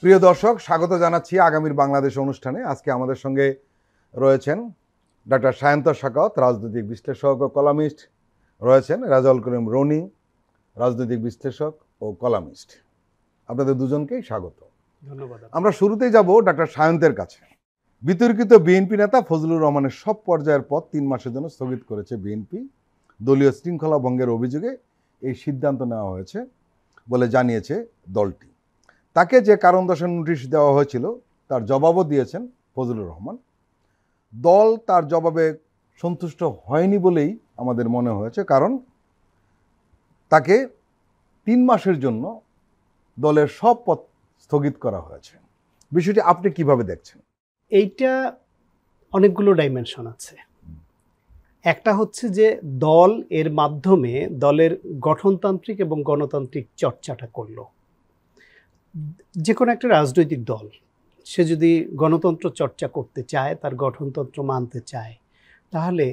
প্রিয় দর্শক, স্বাগত জানাচ্ছি আগামীর বাংলাদেশ অনুষ্ঠানে। আজকে আমাদের সঙ্গে রয়েছেন ডক্টর সায়ন্তন শাখাওয়াত, রাজনৈতিক বিশ্লেষক ও কলামিস্ট। রয়েছেন রেজাউল করিম রনি, রাজনৈতিক বিশ্লেষক ও কলামিস্ট। আপনাদের দুজনকেই স্বাগত, ধন্যবাদ। আমরা শুরুতেই যাব ডক্টর সায়ন্তের কাছে। বিতর্কিত বিএনপি নেতা ফজলুর রহমানের সব পর্যায়ের পদ 3 মাসের জন্য স্থগিত করেছে বিএনপি। দলীয় শৃঙ্খলা ভঙ্গের অভিযোগে এই সিদ্ধান্ত নেওয়া হয়েছে বলে জানিয়েছে দলটি। তাকে যে কারণ দর্শানোর নোটিশ দেওয়া হয়েছিল তার জবাবও দিয়েছেন ফজলুর রহমান। দল তার জবাবে সন্তুষ্ট হয়নি বলেই আমাদের মনে হয়েছে, কারণ তাকে 3 মাসের জন্য দলের সব পদ স্থগিত করা হয়েছে। বিষয়টি আপনি কিভাবে দেখছেন? এইটা অনেকগুলো ডাইমেনশন আছে। একটা হচ্ছে যে দল এর মাধ্যমে দলের গঠনতান্ত্রিক এবং গণতান্ত্রিক চর্চাটা করলো। যে কোনো একটা রাজনৈতিক দল সে যদি গণতন্ত্র চর্চা করতে চায়, তার গঠনতন্ত্র মানতে চায়, তাহলে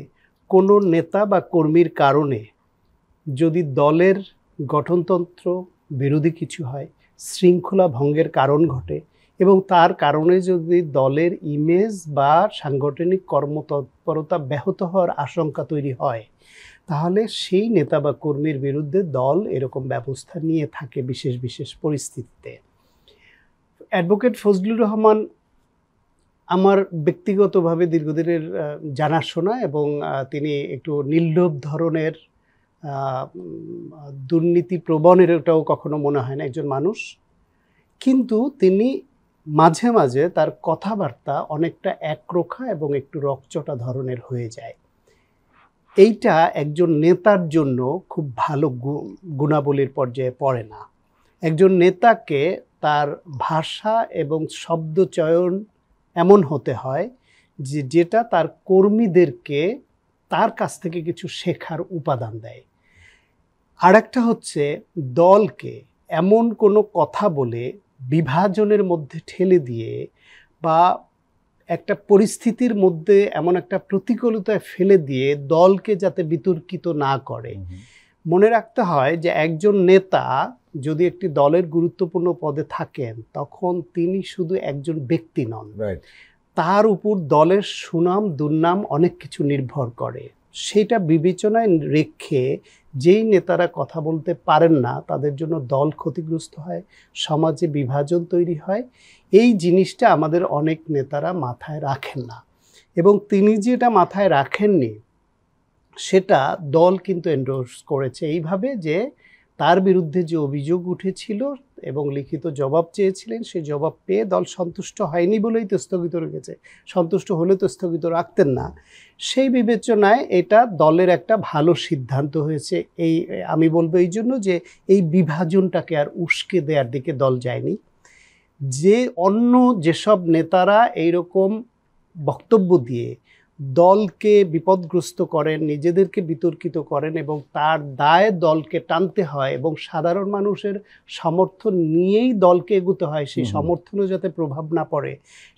কোনো নেতা বা কর্মীর কারণে যদি দলের গঠনতন্ত্র বিরোধী কিছু হয়, শৃঙ্খলা ভঙ্গের কারণ ঘটে এবং তার কারণে যদি দলের ইমেজ বা সাংগঠনিক কর্মতৎপরতা ব্যাহত হওয়ার আশঙ্কা তৈরি হয়, তাহলে সেই নেতা বা কর্মীর বিরুদ্ধে দল এরকম ব্যবস্থা নিয়ে থাকে বিশেষ বিশেষ পরিস্থিতিতে। অ্যাডভোকেট ফজলুর রহমান আমার ব্যক্তিগতভাবে দীর্ঘদিনের জানাশোনা এবং তিনি একটু নির্লোভ ধরনের দুর্নীতি প্রবণের এটাও কখনো মনে হয় না একজন মানুষ, কিন্তু তিনি মাঝে মাঝে তার কথাবার্তা অনেকটা একরোখা এবং একটু রকচটা ধরনের হয়ে যায়। এইটা একজন নেতার জন্য খুব ভালো গুণাবলীর পর্যায়ে পড়ে না। একজন নেতাকে তার ভাষা এবং শব্দচয়ন এমন হতে হয় যে যেটা তার কর্মীদেরকে তার কাছ থেকে কিছু শেখার উপাদান দেয়। আর একটা হচ্ছে দলকে এমন কোনো কথা বলে বিভাজনের মধ্যে ঠেলে দিয়ে বা একটা পরিস্থিতির মধ্যে এমন একটা প্রতিকূলতায় ফেলে দিয়ে দলকে যাতে বিতর্কিত না করে। মনে রাখতে হয় যে একজন নেতা যদি একটি দলের গুরুত্বপূর্ণ পদে থাকেন, তখন তিনি শুধু একজন ব্যক্তি নন, তার উপর দলের সুনাম দুর্নাম অনেক কিছু নির্ভর করে। সেটা বিবেচনায় রেখে যেই নেতারা কথা বলতে পারেন না, তাদের জন্য দল ক্ষতিগ্রস্ত হয়, সমাজে বিভাজন তৈরি হয়। এই জিনিসটা আমাদের অনেক নেতারা মাথায় রাখেন না, এবং তিনি যেটা মাথায় রাখেননি সেটা দল কিন্তু এন্ডোর্স করেছে এইভাবে যে তার বিরুদ্ধে যে অভিযোগ উঠেছিল এবং লিখিত জবাব চেয়েছিলেন, সেই জবাব পেয়ে দল সন্তুষ্ট হয়নি বলেই তো স্থগিত রেখেছে। সন্তুষ্ট হলে তো স্থগিত রাখতেন না। সেই বিবেচনায় এটা দলের একটা ভালো সিদ্ধান্ত হয়েছে। এই আমি বলবো এই জন্য যে এই বিভাজনটাকে আর উস্কে দেওয়ার দিকে দল যায়নি। যে অন্য যেসব নেতারা এইরকম বক্তব্য দিয়ে দলকে বিপদগ্রস্ত করেন, নিজেদেরকে বিতর্কিত করেন এবং তার দায়ে দলকে টানতে হয় এবং সাধারণ মানুষের সমর্থন নিয়েই দলকে এগোতে হয়, সেই সমর্থনও যাতে প্রভাব না পড়ে,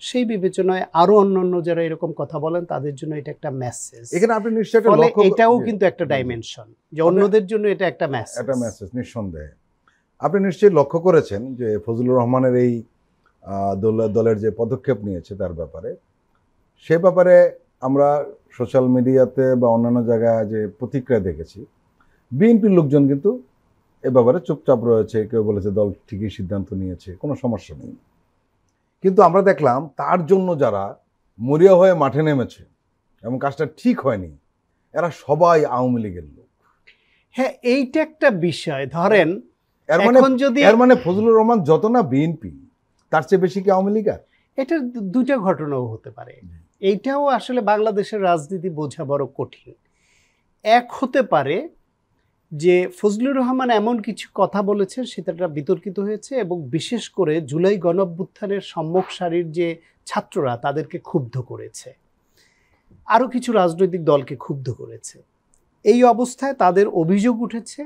সেই বিবেচনায় আরো অন্যান্য যারা এরকম কথা বলেন তাদের জন্য এটা একটা মেসেজ। এখানে আপনি নিশ্চয়ই এটাও কিন্তু একটা ডাইমেনশন যে অন্যদের জন্য এটা একটা মেসেজ। নিঃসন্দেহে আপনি নিশ্চয়ই লক্ষ্য করেছেন যে ফজলুর রহমানের এই দলের যে পদক্ষেপ নিয়েছে তার ব্যাপারে, সে ব্যাপারে আমরা সোশ্যাল মিডিয়াতে বা অন্যান্য জায়গায় যে প্রতিক্রিয়া দেখেছি, বিএনপির লোকজন কিন্তু এ ব্যাপারে চুপচাপ রয়েছে। কেউ বলেছে দল ঠিকই সিদ্ধান্ত নিয়েছে, কোনো সমস্যা নেই। কিন্তু আমরা দেখলাম তার জন্য যারা মরিয়া হয়ে মাঠে নেমেছে এবং কাজটা ঠিক হয়নি, এরা সবাই আওয়ামী লীগের লোক। হ্যাঁ, এইটা একটা বিষয়। ধরেন এর মানে ফজলুর রহমান যত না বিএনপি, তার চেয়ে বেশি কি আওয়ামী লীগ? এটার দুইটা ঘটনাও হতে পারে। এইটাও আসলে বাংলাদেশের রাজনীতি বোঝা বড় কঠিন। এক হতে পারে যে ফজলুর রহমান এমন কিছু কথা বলেছেন সেটা বিতর্কিত হয়েছে এবং বিশেষ করে জুলাই গণঅভ্যুত্থানের সম্মুখ সারির যে ছাত্ররা তাদেরকে ক্ষুব্ধ করেছে, আরও কিছু রাজনৈতিক দলকে ক্ষুব্ধ করেছে। এই অবস্থায় তাদের অভিযোগ উঠেছে,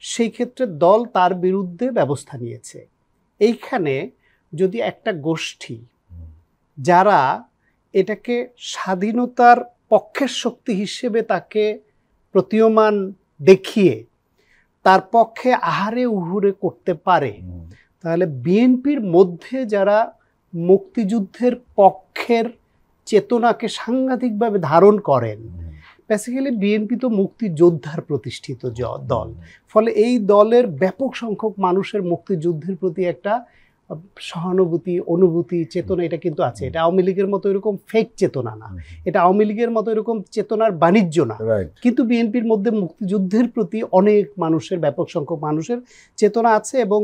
সেই ক্ষেত্রে দল তার বিরুদ্ধে ব্যবস্থা নিয়েছে। এইখানে যদি একটা গোষ্ঠী যারা এটাকে স্বাধীনতার পক্ষের শক্তি হিসেবে তাকে প্রতীয়মান দেখিয়ে তার পক্ষে আহারে উহুরে করতে পারে, তাহলে বিএনপির মধ্যে যারা মুক্তিযুদ্ধের পক্ষের চেতনাকে সাংঘাতিকভাবে ধারণ করেন, বেসিক্যালি বিএনপি তো মুক্তিযোদ্ধার প্রতিষ্ঠিত দল, ফলে এই দলের ব্যাপক সংখ্যক মানুষের মুক্তিযুদ্ধের প্রতি একটা সহানুভূতি, অনুভূতি, চেতনা এটা কিন্তু আছে। এটা আওয়ামী লীগের মতো এরকম ফেক চেতনা না, এটা আওয়ামী লীগের মতো এরকম চেতনার বাণিজ্য না, কিন্তু বিএনপির মধ্যে মুক্তিযুদ্ধের প্রতি অনেক মানুষের, ব্যাপক সংখ্যক মানুষের চেতনা আছে। এবং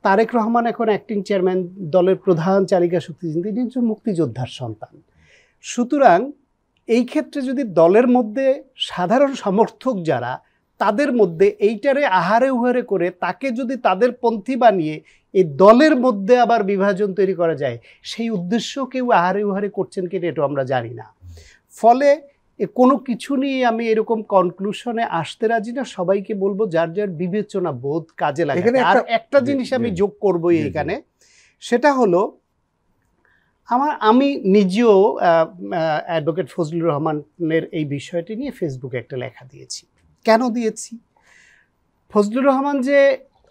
তারেক রহমান এখন অ্যাক্টিং চেয়ারম্যান, দলের প্রধান চালিকা শক্তি, তিনি একজন মুক্তিযোদ্ধার সন্তান। সুতরাং এই ক্ষেত্রে যদি দলের মধ্যে সাধারণ সমর্থক যারা, তাদের মধ্যে এইটারে আহারে উহারে করে তাকে যদি তাদের পন্থী বানিয়ে এই দলের মধ্যে আবার বিভাজন তৈরি করা যায়, সেই উদ্দেশ্য কেউ আহারে উহারে করছেন কিনা এটা আমরা জানি না। ফলে কোনো কিছু নিয়ে আমি এরকম কনক্লুশনে আসতে রাজি না। সবাইকে বলবো যার যার বিবেচনা বোধ কাজে লাগে। আর একটা জিনিস আমি যোগ করবোই এইখানে, সেটা হলো আমি নিজেও অ্যাডভোকেট ফজলুর রহমানের এই বিষয়টি নিয়ে ফেসবুকে একটা লেখা দিয়েছি। কেন দিয়েছি? ফজলুর রহমান যে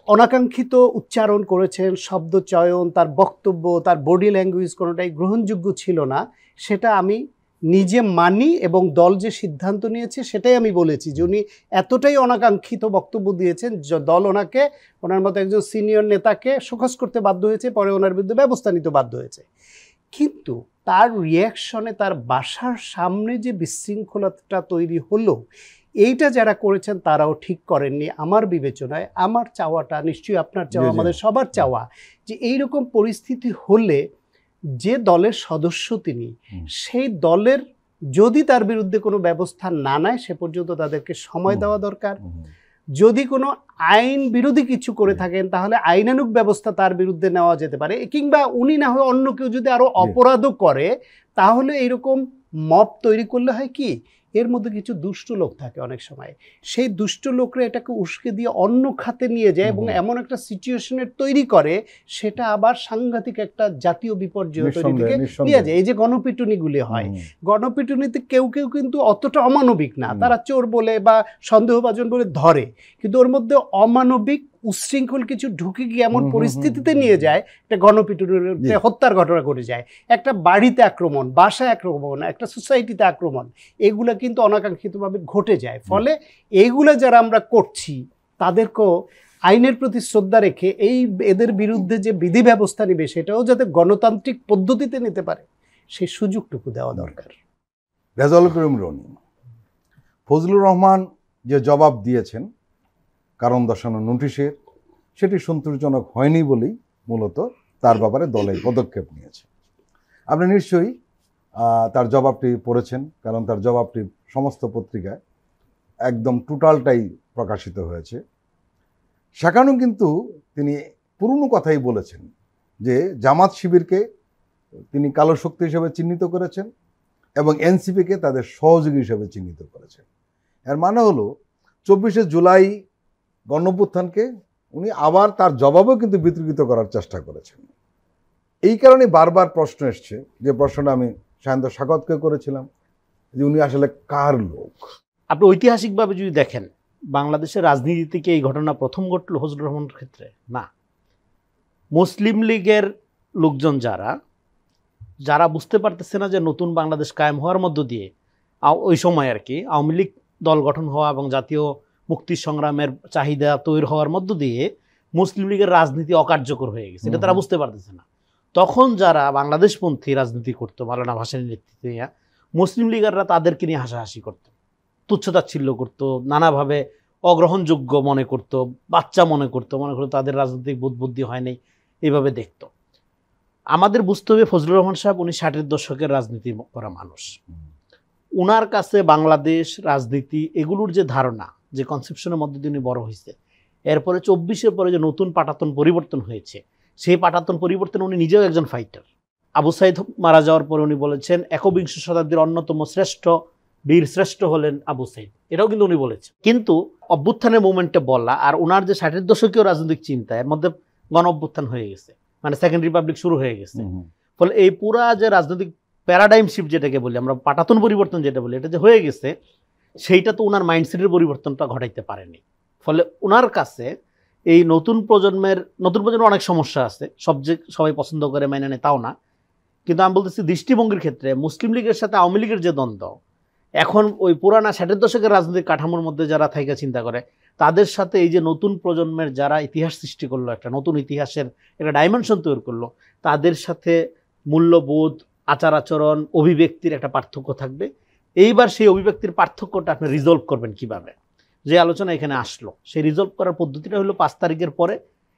অনাকাঙ্ক্ষিত উচ্চারণ করেছেন, শব্দ চয়ন, তার বক্তব্য, তার বডি ল্যাঙ্গুয়েজ কোনোটাই গ্রহণযোগ্য ছিল না, সেটা আমি নিজে মানি। এবং দল যে সিদ্ধান্ত নিয়েছে সেটাই আমি বলেছি যে উনি এতটাই অনাকাঙ্ক্ষিত বক্তব্য দিয়েছেন, দল ওনাকে, ওনার মতো একজন সিনিয়র নেতাকে শোকজ করতে বাধ্য হয়েছে, পরে ওনার বিরুদ্ধে ব্যবস্থা নিতে বাধ্য হয়েছে। কিন্তু তার রিয়াকশনে, তার বাসার সামনে যে বিশৃঙ্খলতা তৈরি হলো, এইটা যারা করেছেন তারাও ঠিক করেননি আমার বিবেচনায়। আমার চাওয়াটা, নিশ্চয়ই আপনার চাওয়া, আমাদের সবার চাওয়া, যে এইরকম পরিস্থিতি হলে যে দলের সদস্য তিনি, সেই দলের যদি তার বিরুদ্ধে কোনো ব্যবস্থা না নেয় সে পর্যন্ত তাদেরকে সময় দেওয়া দরকার। যদি কোনো আইন বিরোধী কিছু করে থাকেন তাহলে আইনানুগ ব্যবস্থা তার বিরুদ্ধে নেওয়া যেতে পারে, কিংবা উনি না হয়ে অন্য কেউ যদি আরও অপরাধও করে, তাহলে এইরকম মব তৈরি করলে হয় কি, এর মধ্যে কিছু দুষ্ট লোক থাকে অনেক সময়, সেই দুষ্ট লোকরা এটাকে উস্কে দিয়ে অন্য খাতে নিয়ে যায় এবং এমন একটা সিচুয়েশনের তৈরি করে, সেটা আবার সাংঘাতিক একটা জাতীয় বিপর্যয় তৈরি থেকে নিয়ে যায়। এই যে গণপিটুনিগুলি হয়, গণপিটুনিতে কেউ কেউ কিন্তু অতটা অমানবিক না, তারা চোর বলে বা সন্দেহভাজন বলে ধরে, কিন্তু ওর মধ্যে অমানবিক উচ্ছৃঙ্খল কিছু ঢুকে গিয়ে এমন পরিস্থিতিতে নিয়ে যায়, একটা গণপিটুনিতে হত্যার ঘটনা ঘটে যায়, একটা বাড়িতে আক্রমণ, বাসায় আক্রমণ, একটা সোসাইটিতে আক্রমণ, এগুলো কিন্তু অনাকাঙ্ক্ষিতভাবে ঘটে যায়। ফলে এইগুলো যারা আমরা করছি তাদেরকেও আইনের প্রতি শ্রদ্ধা রেখে এদের বিরুদ্ধে যে বিধি ব্যবস্থা নেবে সেটাও যাতে গণতান্ত্রিক পদ্ধতিতে নিতে পারে, সেই সুযোগটুকু দেওয়া দরকার। রেজাউল করিম রনি, ফজলুর রহমান যে জবাব দিয়েছেন কারণ দর্শানো নোটিশের, সেটি সন্তোষজনক হয়নি বলেই মূলত তার ব্যাপারে দলে পদক্ষেপ নিয়েছে। আপনি নিশ্চয়ই তার জবাবটি পড়েছেন, কারণ তার জবাবটি সমস্ত পত্রিকায় একদম টোটালটাই প্রকাশিত হয়েছে। সেখানেও কিন্তু তিনি পুরনো কথাই বলেছেন যে জামাত শিবিরকে তিনি কালো শক্তি হিসেবে চিহ্নিত করেছেন এবং এনসিপিকে তাদের সহযোগী হিসেবে চিহ্নিত করেছেন। এর মানে হলো 24শে জুলাই গণঅভ্যুত্থানকে উনি আবার তার জবাবেও কিন্তু বিতর্কিত করার চেষ্টা করেছেন। এই কারণে বারবার প্রশ্ন এসছে, যে প্রশ্নটা আমি সায়ন্ত স্বাগতকে করেছিলাম, যে উনি আসলে কার লোক। আপনি ঐতিহাসিকভাবে যদি দেখেন, বাংলাদেশের রাজনীতি কি এই ঘটনা প্রথম ঘটল ফজলুর রহমানের ক্ষেত্রে? না। মুসলিম লীগের লোকজন যারা বুঝতে পারতেছে না যে নতুন বাংলাদেশ কায়েম হওয়ার মধ্য দিয়ে, ওই সময় আর কি আওয়ামী লীগ দল গঠন হওয়া এবং জাতীয় মুক্তি সংগ্রামের চাহিদা তৈরি হওয়ার মধ্য দিয়ে মুসলিম লীগের রাজনীতি অকার্যকর হয়ে গেছে, এটা তারা বুঝতে পারতেছে না। তখন যারা বাংলাদেশপন্থী রাজনীতি করতো, মাওলানা ভাসানীর নেতৃত্বে, মুসলিম লীগাররা তাদেরকে নিয়ে হাসাহাসি করতো, তুচ্ছতাচ্ছিল্য করতো, নানাভাবে অগ্রহণযোগ্য মনে করতো, বাচ্চা মনে করতো তাদের রাজনৈতিক বুদ্ধি হয় নাই, এইভাবে দেখতো। আমাদের বুঝতে হবে ফজলুর রহমান সাহেব উনি 60-এর দশকের রাজনীতি করা মানুষ। উনার কাছে বাংলাদেশ রাজনীতি এগুলোর যে ধারণা, যে কনসেপশনের মধ্যে দিয়ে উনি বড় হয়েছে, এরপরে 24-এর পরে যে নতুন পাটাতন পরিবর্তন হয়েছে, সেই পাটাতন পরিবর্তন উনি নিজেও একজন ফাইটার। আবু সাইদ মারা যাওয়ার পরে উনি বলেছেন 21 শতাব্দীর অন্যতম শ্রেষ্ঠ বীর শ্রেষ্ঠ হলেন আবু সাইদ, এটাও কিন্তু উনি বলেছেন। কিন্তু অভ্যুত্থানের মুভমেন্টে বলা আর ওনার যে 60-এর দশকীয় রাজনৈতিক চিন্তা, এর মধ্যে গণ অভ্যুত্থান হয়ে গেছে, মানে সেকেন্ড রিপাবলিক শুরু হয়ে গেছে। ফলে এই পুরা যে রাজনৈতিক প্যারাডাইম শিফট যেটাকে বলি আমরা, পাটাতন পরিবর্তন যেটা বলি, এটা যে হয়ে গেছে, সেইটা তো ওনার মাইন্ডসেটের পরিবর্তনটা ঘটাইতে পারেনি। ফলে ওনার কাছে এই নতুন প্রজন্ম অনেক সমস্যা আছে, সবাই পছন্দ করে মেনে নেয় তাও না, কিন্তু আমি বলতেছি দৃষ্টিভঙ্গির ক্ষেত্রে মুসলিম লীগের সাথে আওয়ামী লীগের যে দ্বন্দ্ব, এখন ওই পুরানা 60-এর দশকের রাজনৈতিক কাঠামোর মধ্যে যারা থাইকা চিন্তা করে তাদের সাথে এই যে নতুন প্রজন্মের যারা ইতিহাস সৃষ্টি করলো, একটা নতুন ইতিহাসের একটা ডাইমেনশন তৈরি করলো, তাদের সাথে মূল্যবোধ, আচার আচরণ, অভিব্যক্তির একটা পার্থক্য থাকবে। এইবার সেই অভিব্যক্তির পার্থক্যটা আপনি রিজলভ করবেন কিভাবে, যে আলোচনা এখানে আসলো, সেই রিজলভ করার পদ্ধতিটা হলো 5 তারিখের পরে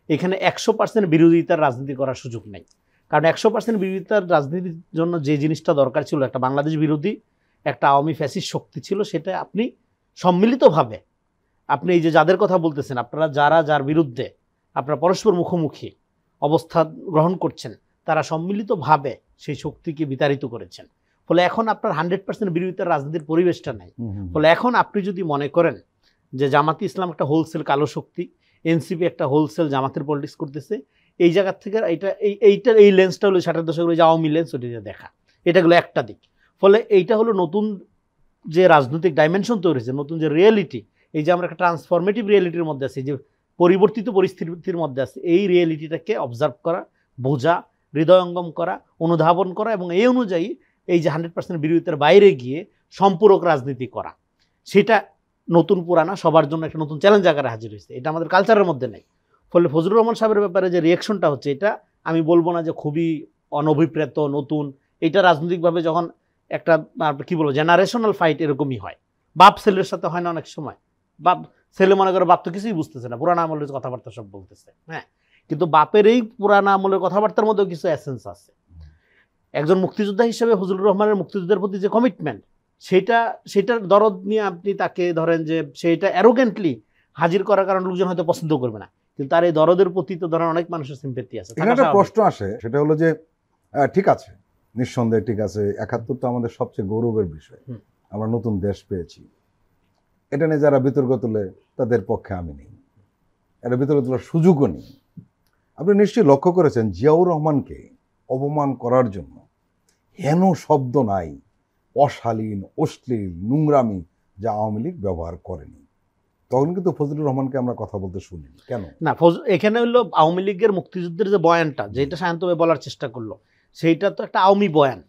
এখানে 100% বিরোধিতার রাজনীতি করার সুযোগ নেই। কারণ 100% বিরোধিতার রাজনীতির জন্য যে জিনিসটা দরকার ছিল, একটা বাংলাদেশ বিরোধী একটা আওয়ামী ফ্যাসিস্ট শক্তি ছিল, সেটা আপনি সম্মিলিতভাবে, আপনি এই যে যাদের কথা বলতেছেন, আপনারা যার বিরুদ্ধে আপনারা পরস্পর মুখোমুখি অবস্থা গ্রহণ করছেন, তারা সম্মিলিতভাবে সেই শক্তিকে বিতাড়িত করেছেন। ফলে এখন আপনার 100% বিরোধিতার রাজনীতির পরিবেশটা নাই। ফলে এখন আপনি যদি মনে করেন যে জামাতি ইসলাম একটা হোলসেল কালো শক্তি, এনসিপি একটা হোলসেল জামাতের পলিটিক্স করতেছে, এই জায়গার থেকে এই লেন্সটা হলো 60-এর দশকের যে আওয়ামী লেন্স, ওইটা দেখা, এটা হলো একটা দিক। ফলে এইটা হলো নতুন যে রাজনৈতিক ডাইমেনশন তৈরি হয়েছে, নতুন যে রিয়েলিটি, এই যে আমরা একটা ট্রান্সফরমেটিভ রিয়েলিটির মধ্যে আছি, যে পরিবর্তিত পরিস্থিতির মধ্যে আছে, এই রিয়েলিটিটাকে অবজার্ভ করা, বোঝা, হৃদয়ঙ্গম করা, অনুধাবন করা, এবং এই অনুযায়ী এই যে 100% বিরোধিতার বাইরে গিয়ে সম্পূরক রাজনীতি করা, সেটা নতুন পুরানা সবার জন্য একটা নতুন চ্যালেঞ্জ আকারে হাজির হয়েছে। এটা আমাদের কালচারের মধ্যে নেই। ফলে ফজলুর রহমান সাহেবের ব্যাপারে যে রিয়েকশনটা হচ্ছে, এটা আমি বলবো না যে খুবই অনভিপ্রেত নতুন। এটা রাজনৈতিকভাবে যখন একটা কি বলবো জেনারেশনাল ফাইট এরকমই হয়, বাপ ছেলের সাথে হয় না অনেক সময়, বাপ ছেলে মনে করে বাপ তো কিছুই বুঝতেছে না, পুরানা আমলের কথাবার্তা সব বলতেছে, হ্যাঁ, কিন্তু বাপের এই পুরানা আমলের কথাবার্তার মধ্যেও কিছু এসেন্স আছে। একজন মুক্তিযোদ্ধা হিসেবে ফজলুর রহমানের মুক্তিযুদ্ধের প্রতি যে কমিটমেন্ট, সেটার দরদ নিয়ে আপনি তাকে ধরেন যে সেটা অ্যারোগেন্টলি হাজির করার কারণে লোকজন হয়তো পছন্দ করবে না, কিন্তু তার এই দরদের প্রতি তো ধরেন অনেক মানুষের সিম্পেথি আছে। এখানে একটা প্রশ্ন আসে, সেটা হলো যে ঠিক আছে, নিঃসন্দেহে ঠিক আছে, 71 তো আমাদের সবচেয়ে গৌরবের বিষয়, আমরা নতুন দেশ পেয়েছি, এটা নিয়ে যারা বিতর্ক তোলে তাদের পক্ষে আমি নেই, এটা বিতর্ক তোলার সুযোগও নেই। আপনি নিশ্চয়ই লক্ষ্য করেছেন জিয়াউর রহমানকে অপমান করার জন্য হেন শব্দ নাই, অশালীন, অশ্লীল, নোংরামি যা আওয়ামী লীগ ব্যবহার করেনি। তখন কিন্তু ফজলুর রহমানকে আমরা কথা বলতে শুনিনি কেন? না, এখানে হলো আওয়ামী লীগের মুক্তিযুদ্ধের যে বয়ানটা, যেটা শান্তভাবে বলার চেষ্টা করলো, সেইটা তো একটা আওয়ামী বয়ান।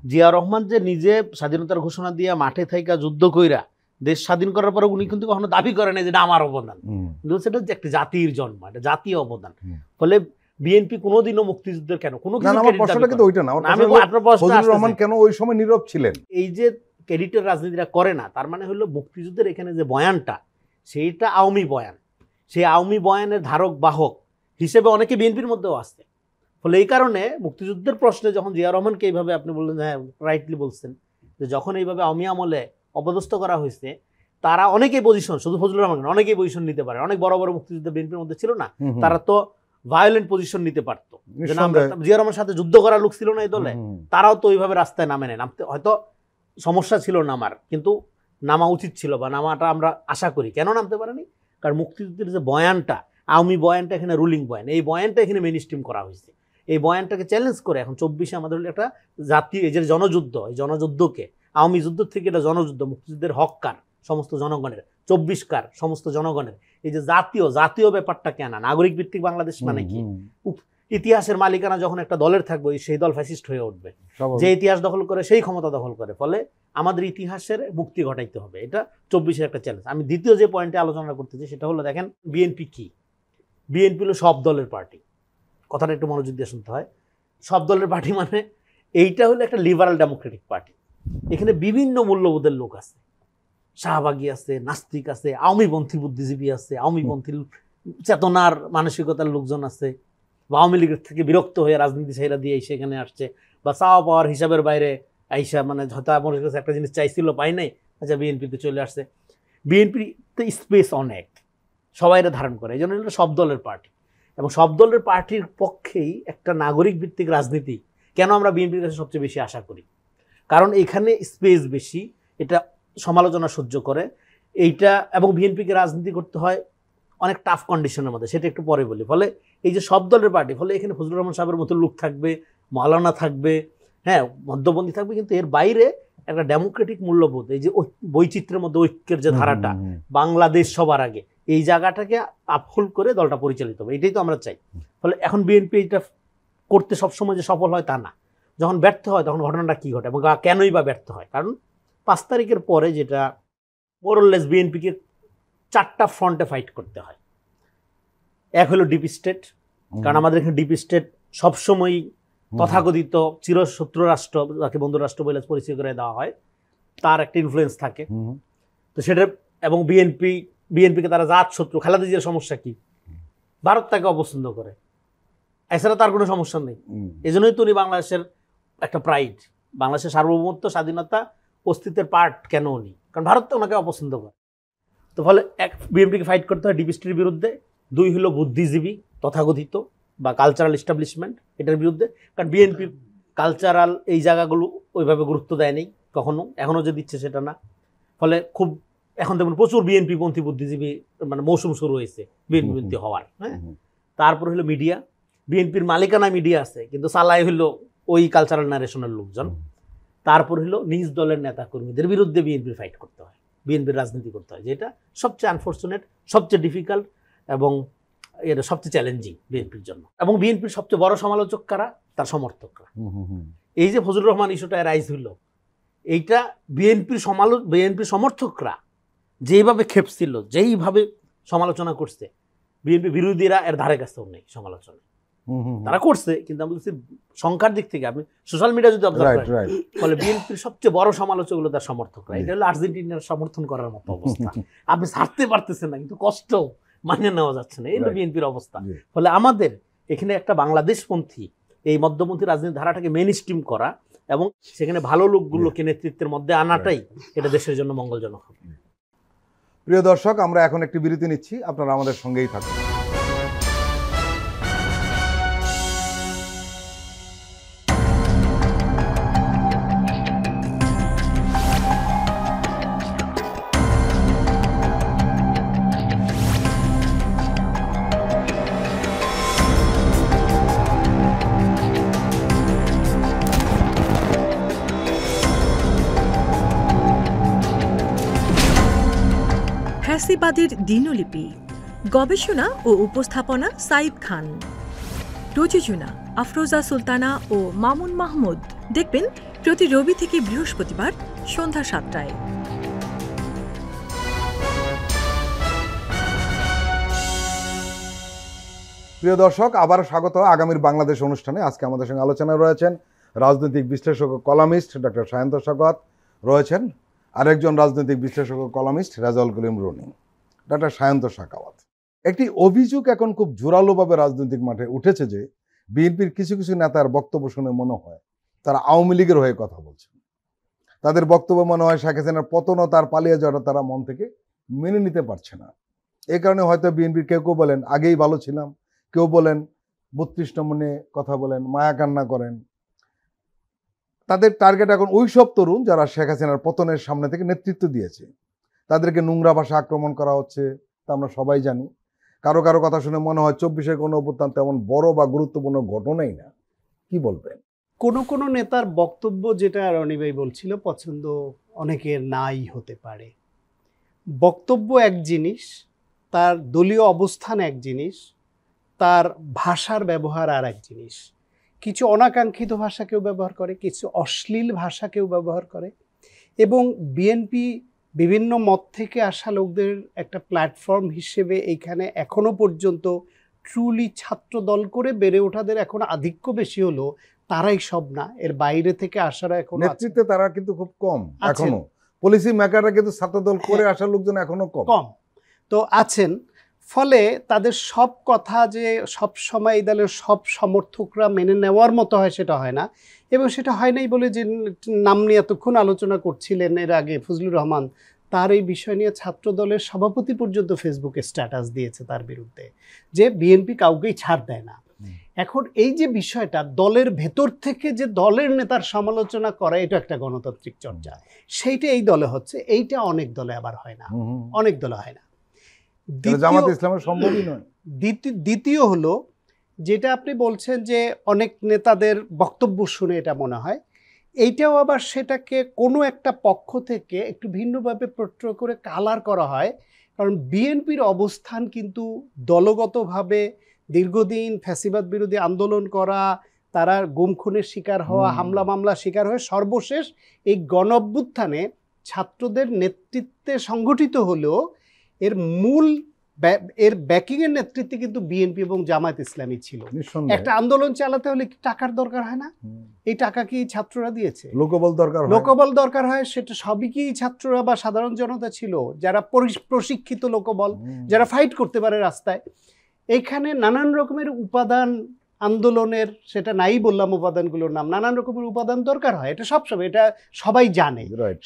জিয়া রহমান যে নিজে স্বাধীনতার ঘোষণা দিয়ে মাঠে থাইকা যুদ্ধ কইরা দেশ স্বাধীন করার পরে উনি কিন্তু কখনো দাবি করে না যেটা আমার অবদান, কিন্তু সেটা যে একটা জাতির জন্ম, একটা জাতীয় অবদান। ফলে বিএনপি কোনোদিনও মুক্তিযুদ্ধের কেন কোনো কেন ওই সময় নীরব ছিলেন, এই যে ক্রেডিটের রাজনীতিটা করে না, তার মানে হলো মুক্তিযুদ্ধের এখানে যে বয়ানটা, সেইটা আওয়ামী বয়ান, সেই আওয়ামী বয়ানের ধারক বাহক হিসেবে অনেকে বিএনপির মধ্যেও আসছে। ফলে এই কারণে মুক্তিযুদ্ধের প্রশ্নে যখন জিয়া রহমানকে এইভাবে আপনি বললেন, হ্যাঁ রাইটলি বলছেন, যে যখন এইভাবে আওয়ামী আমলে অপদস্থ করা হয়েছে, তারা অনেকেই পজিশন, শুধু ফজলুর রহমান অনেকেই পজিশন নিতে পারে, অনেক বড় বড় মুক্তিযুদ্ধ বিএনপির মধ্যে ছিল না, তারা তো ভায়োলেন্ট পজিশন নিতে পারতো। জিয়া রহমানের সাথে যুদ্ধ করার লোক ছিল না এই দলে, তারাও তো ওইভাবে রাস্তায় নামতে হয়তো সমস্যা ছিল নামার, কিন্তু নামা উচিত ছিল, বা নামাটা আমরা আশা করি। কেন নামতে পারেনি? কারণ মুক্তিযুদ্ধের যে বয়ানটা, আওয়ামী বয়ানটা এখানে রুলিং বয়ান, এই বয়ানটা এখানে মেইন স্ট্রিম করা হয়েছে। এই বয়ানটাকে চ্যালেঞ্জ করে এখন 24-এ আমাদের একটা জাতীয় এই যে জনযুদ্ধ, এই জনযুদ্ধকে আওয়ামী যুদ্ধ থেকে এটা জনযুদ্ধ, মুক্তিযুদ্ধের হককার সমস্ত জনগণের, 24 কার সমস্ত জনগণের, এই যে জাতীয় ব্যাপারটাকে আনা, নাগরিক ভিত্তিক বাংলাদেশ মানে কি, ইতিহাসের মালিকানা যখন একটা দলের থাকবে, সেই দল ফ্যাসিস্ট হয়ে উঠবে, যে ইতিহাস দখল করে সেই ক্ষমতা দখল করে। ফলে আমাদের ইতিহাসের মুক্তি ঘটাইতে হবে, এটা 24-এর একটা চ্যালেঞ্জ। আমি দ্বিতীয় যে পয়েন্টে আলোচনা করতেছি সেটা হলো, দেখেন বিএনপি কি, বিএনপি হলো সব দলের পার্টি। কথাটা একটু মনোযোগ দিয়ে শুনতে হয়। সব দলের পার্টি মানে এইটা হলো একটা লিবারাল ডেমোক্রেটিক পার্টি। এখানে বিভিন্ন মূল্যবোধের লোক আছে, শাহবাগী আছে, নাস্তিক আছে, আওয়ামীপন্থী বুদ্ধিজীবী আছে, আওয়ামীপন্থী চেতনার মানসিকতার লোকজন আছে, বা আওয়ামী লীগের থেকে বিরক্ত হয়ে রাজনীতি ছাইরা দিয়ে সেখানে আসছে, বা চাওয়া পাওয়ার হিসাবের বাইরে আইসা মানে হয়তো আমার কাছে একটা জিনিস চাইছিল পাই নাই, আচ্ছা বিএনপিতে চলে আসছে। বিএনপিতে স্পেস অনেক, সবাইরা ধারণ করে, এই জন্য এটা সব দলের পার্টি। এবং সব দলের পার্টির পক্ষেই একটা নাগরিক ভিত্তিক রাজনীতি কেন আমরা বিএনপির কাছে সবচেয়ে বেশি আশা করি, কারণ এখানে স্পেস বেশি, এটা সমালোচনা সহ্য করে এইটা, এবং বিএনপিকে রাজনীতি করতে হয় অনেক টাফ কন্ডিশনের মধ্যে, সেটা একটু পরে বলি। ফলে এই যে সব দলের পার্টি, ফলে এখানে ফজলুর রহমান সাহেবের মতো লোক থাকবে, মাওলানা থাকবে, হ্যাঁ মধ্যপন্থী থাকবে, কিন্তু এর বাইরে একটা ডেমোক্রেটিক মূল্যবোধ, এই যে বৈচিত্র্যের মধ্যে ঐক্যের যে ধারাটা, বাংলাদেশ সবার আগে, এই জায়গাটাকে আপহোল্ড করে দলটা পরিচালিত হবে, এটাই তো আমরা চাই। ফলে এখন বিএনপি এটা করতে সবসময় যে সফল হয় তা না, যখন ব্যর্থ হয় তখন ঘটনাটা কী ঘটে এবং কেনই বা ব্যর্থ হয়। কারণ 5 তারিখের পরে যেটা মোরলেস বিএনপিকে 4টা ফ্রন্টে ফাইট করতে হয়। এক হলো ডিপ স্টেট, কারণ আমাদের এখানে ডিপ স্টেট সবসময়ই তথাকথিত চিরশত্রু রাষ্ট্র, যাকে বন্ধু রাষ্ট্র বলে পরিচয় করে দেওয়া হয়, তার একটা ইনফ্লুয়েন্স থাকে। তো সেটা এবং বিএনপিকে তারা জাত শত্রু। খালেদা জিয়ার সমস্যা কি? ভারত তাকে অপছন্দ করে, এছাড়া তার কোনো সমস্যা নেই। এই জন্যই তো উনি বাংলাদেশের একটা প্রাইড, বাংলাদেশের সার্বভৌমত্ব, স্বাধীনতা, অস্তিত্বের পার্ট কেন উনি, কারণ ভারত তো ওনাকে অপছন্দ করে। তো ফলে এক বিএনপিকে ফাইট করতে হয় ডিপ স্টেটের বিরুদ্ধে। 2 হলো বুদ্ধিজীবী তথাকথিত বা কালচারাল এস্টাবলিশমেন্ট, এটার বিরুদ্ধে। কারণ বিএনপি কালচারাল এই জায়গাগুলো ওইভাবে গুরুত্ব দেয়নি কখনো, এখনও যে দিচ্ছে সেটা না। ফলে খুব এখন তেমন প্রচুর বিএনপি পন্থী বুদ্ধিজীবী মানে মৌসুম শুরু হয়েছে বিএনপি পন্থী হওয়ার। হ্যাঁ, তারপর হলো মিডিয়া, বিএনপির মালিকানা মিডিয়া আছে কিন্তু চালাই হলো ওই কালচারাল ন্যারেশনের লোকজন। তারপর হলো নিজ দলের নেতা কর্মীদের বিরুদ্ধে বিএনপির ফাইট করতে হয়, বিএনপির রাজনীতি করতে হয়, যেটা সবচেয়ে আনফর্চুনেট, সবচেয়ে ডিফিকাল্ট এবং এটা সবচেয়ে চ্যালেঞ্জিং বিএনপির জন্য। এবং বিএনপির সবচেয়ে বড় সমালোচক কারা? তার সমর্থকরা। এই যে ফজলুর রহমান ইস্যুটা রাইজ হইল, এইটা বিএনপির সমর্থকরা যেইভাবে খেপছিল, যেইভাবে সমালোচনা করছে, বিএনপি বিরোধীরা এর ধারে কাছেও নেই সমালোচনা। তারা করছে কিন্তু আমি বলছি সংখ্যার দিক থেকে, আপনি সোশ্যাল মিডিয়া যদি অবজার্ভ করেন, ফলে বিএনপির সবচেয়ে বড় সমালোচক হলো তার সমর্থকরা। এটা হলো আর্জেন্টিনার সমর্থন করার মতো অবস্থা। আপনি ছাড়তে পারতেছেন না কিন্তু কষ্ট মানিয়ে নেওয়া যাচ্ছে না, এটা বিএনপির অবস্থা। ফলে আমাদের এখানে একটা বাংলাদেশপন্থী এই মধ্যপন্থী রাজনীতির ধারাটাকে মেইন স্ট্রিম করা এবং সেখানে ভালো লোকগুলোকে নেতৃত্বের মধ্যে আনাটাই এটা দেশের জন্য মঙ্গলজনক হবে। প্রিয় দর্শক, আমরা এখন একটি বিরতি নিচ্ছি, আপনারা আমাদের সঙ্গেই থাকুন। ফ্যাসিবাদের দিনলিপি, গবেষণা ও উপস্থাপনা সাইদ খান, প্রযোজনা আফরোজা সুলতানা ও মামুন মাহমুদ। দেখবেন প্রতি রবি থেকে বৃহস্পতিবার সন্ধ্যা 7টায়। প্রিয় দর্শক, আবারও স্বাগত আগামীর বাংলাদেশ অনুষ্ঠানে। আজকে আমাদের সঙ্গে আলোচনায় রয়েছেন রাজনৈতিক বিশ্লেষক ও কলামিস্ট ডক্টর সায়ন্ত সাখাওয়াত, রয়েছেন আরেকজন রাজনৈতিক বিশ্লেষক ও কলামিস্ট রেজাউল করিম রনি। ডক্টর সায়ন্ত সাখাওয়াত, একটি অভিযোগ এখন খুব জোরালোভাবে রাজনৈতিক মাঠে উঠেছে যে বিএনপির কিছু কিছু নেতার বক্তব্য শুনে মনে হয় তারা আওয়ামী লীগের হয়ে কথা বলছেন। তাদের বক্তব্য মনে হয় শেখ হাসিনার পতন ও তার পালিয়ে যাওয়াটা তারা মন থেকে মেনে নিতে পারছে না। এই কারণে হয়তো বিএনপির কেউ কেউ বলেন আগেই ভালো ছিলাম, কেউ বলেন 32 নম্বর নিয়ে কথা বলেন, মায়া কান্না করেন। তাদের টার্গেট এখন ওই সব তরুণ যারা শেখ হাসিনার পতনের সামনে থেকে নেতৃত্ব দিয়েছে। তাদেরকে নোংরা ভাষা আক্রমণ করা হচ্ছে, তা আমরা সবাই জানি। কারো কারো কথা শুনে মনে হয় 24-এর কোনো অভ্যুত্থান তেমন বড় বা গুরুত্বপূর্ণ ঘটনাই না। কি বলবেন? কোনো নেতার বক্তব্য, যেটা রনি ভাই বলছিল, পছন্দ অনেকের নাই হতে পারে। বক্তব্য এক জিনিস, তার দলীয় অবস্থান এক জিনিস, তার ভাষার ব্যবহার আর এক জিনিস। কিছু অনাকাঙ্ক্ষিত ভাষা কেউ ব্যবহার করে, কিছু অশ্লীল ভাষা কেউ ব্যবহার করে, এবং বিএনপি বিভিন্ন মত থেকে আসা লোকদের একটা প্ল্যাটফর্ম হিসেবে এইখানে এখনো পর্যন্ত ট্রুলি ছাত্র দল করে বেড়ে ওঠাদের এখন আধিক্য বেশি হলো, তারাই সব না, এর বাইরে থেকে আসারা এখন নেতৃত্বে তারা কিন্তু খুব কম এখনো। পলিসি মেকাররা কিন্তু ছাত্র দল করে আসা লোকজন এখনো কম তো আছেন। ফলে তাদের সব কথা যে সব সময় এই দলের সব সমর্থকরা মেনে নেওয়ার মতো হয় সেটা হয় না, এবং সেটা হয় নাই বলে যে নাম নিয়ে এতক্ষণ আলোচনা করছিলেন এর আগে ফজলুর রহমান, তার এই বিষয় নিয়ে ছাত্র দলের সভাপতি পর্যন্ত ফেসবুকে স্ট্যাটাস দিয়েছে তার বিরুদ্ধে, যে বিএনপি কাউকেই ছাড় দেয় না। এখন এই যে বিষয়টা দলের ভেতর থেকে যে দলের নেতার সমালোচনা করা, এটা একটা গণতান্ত্রিক চর্চা, সেইটা এই দলে হচ্ছে, এইটা অনেক দলে আবার হয় না, অনেক দলে হয় না। জামাত ইসলামের সম্ভবই নয়। দ্বিতীয় হলো যেটা আপনি বলছেন যে অনেক নেতাদের বক্তব্য শুনে এটা মনে হয়, এইটাও আবার সেটাকে কোনো একটা পক্ষ থেকে একটু ভিন্নভাবে পোট্রে করে কালার করা হয়, কারণ বিএনপির অবস্থান কিন্তু দলগতভাবে দীর্ঘদিন ফ্যাসিবাদ বিরোধী আন্দোলন করা, তারা গুম খুনের শিকার হওয়া, হামলা মামলার শিকার হয়ে সর্বশেষ এই গণঅভ্যুত্থানে ছাত্রদের নেতৃত্বে সংগঠিত হলেও এর মূল এর ব্যাকিংয়ের নেতৃত্বে কিন্তু বিএনপি এবং জামায়াত ইসলামী ছিল। একটা আন্দোলন চালাতে হলে কি টাকার দরকার হয় না? এই টাকা কি ছাত্ররা দিয়েছে? লোকবল দরকার হয়, সেটা সবই কি ছাত্ররা বা সাধারণ জনতা ছিল, যারা প্রশিক্ষিত লোকবল, যারা ফাইট করতে পারে রাস্তায়। এইখানে নানান রকমের উপাদান আন্দোলনের, সেটা নাই বললাম উপাদানগুলোর নাম, নানান রকমের উপাদান দরকার হয়, এটা সবসময়, এটা সবাই জানে।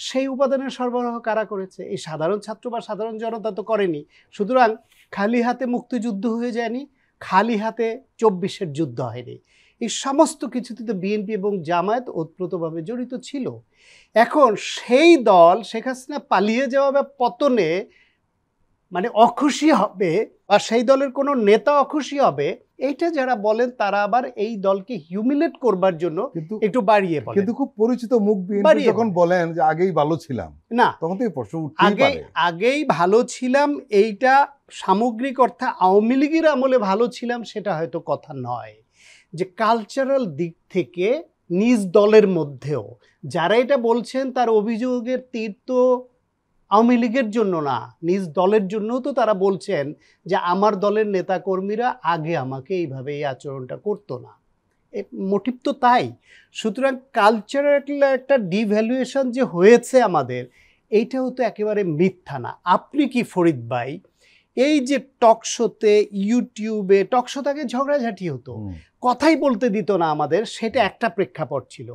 সেই উপাদানের সরবরাহ কারা করেছে? এই সাধারণ ছাত্র বা সাধারণ জনতা তো করেনি। সুতরাং খালি হাতে মুক্তিযুদ্ধ হয়ে যায়নি, খালি হাতে 24-এর যুদ্ধ হয়নি। এই সমস্ত কিছুতে তো বিএনপি এবং জামায়াত ওতপ্রোতভাবে জড়িত ছিল। এখন সেই দল শেখ হাসিনা পালিয়ে যাওয়া বা পতনে মানে অখুশি হবে, বা সেই দলের কোনো নেতা অখুশি হবে, এইটা যারা বলেন তারা আবার এই দলকে হিউমিলেট করবার জন্য একটু বাড়িয়ে বলেন। কিন্তু খুব পরিচিত মুখ বিএনপি যখন বলেন যে আগেই ভালো ছিলাম, না তখন তো এই প্রশ্ন উঠতেই পারে। আগেই ভালো ছিলাম, এইটা সামগ্রিক অর্থে আওয়ামী লীগের আমলে ভালো ছিলাম সেটা হয়তো কথা নয়। যে কালচারাল দিক থেকে নিজ দলের মধ্যেও যারা এটা বলছেন তার অভিযোগের তীর তো আওয়ামী লীগের জন্য না, নিজ দলের জন্যও তো তারা বলছেন যে আমার দলের নেতাকর্মীরা আগে আমাকে এইভাবে এই আচরণটা করতো না, মোটিভ তো তাই। সুতরাং কালচারাল একটা ডিভ্যালুয়েশন যে হয়েছে আমাদের, এইটাও তো একেবারে মিথ্যা না। আপনি কি ফরিদ ভাই, এই যে টকশোতে, ইউটিউবে, টকশোতে আগে ঝগড়াঝাটি হতো, কথাই বলতে দিত না আমাদের, সেটা একটা প্রেক্ষাপট ছিল।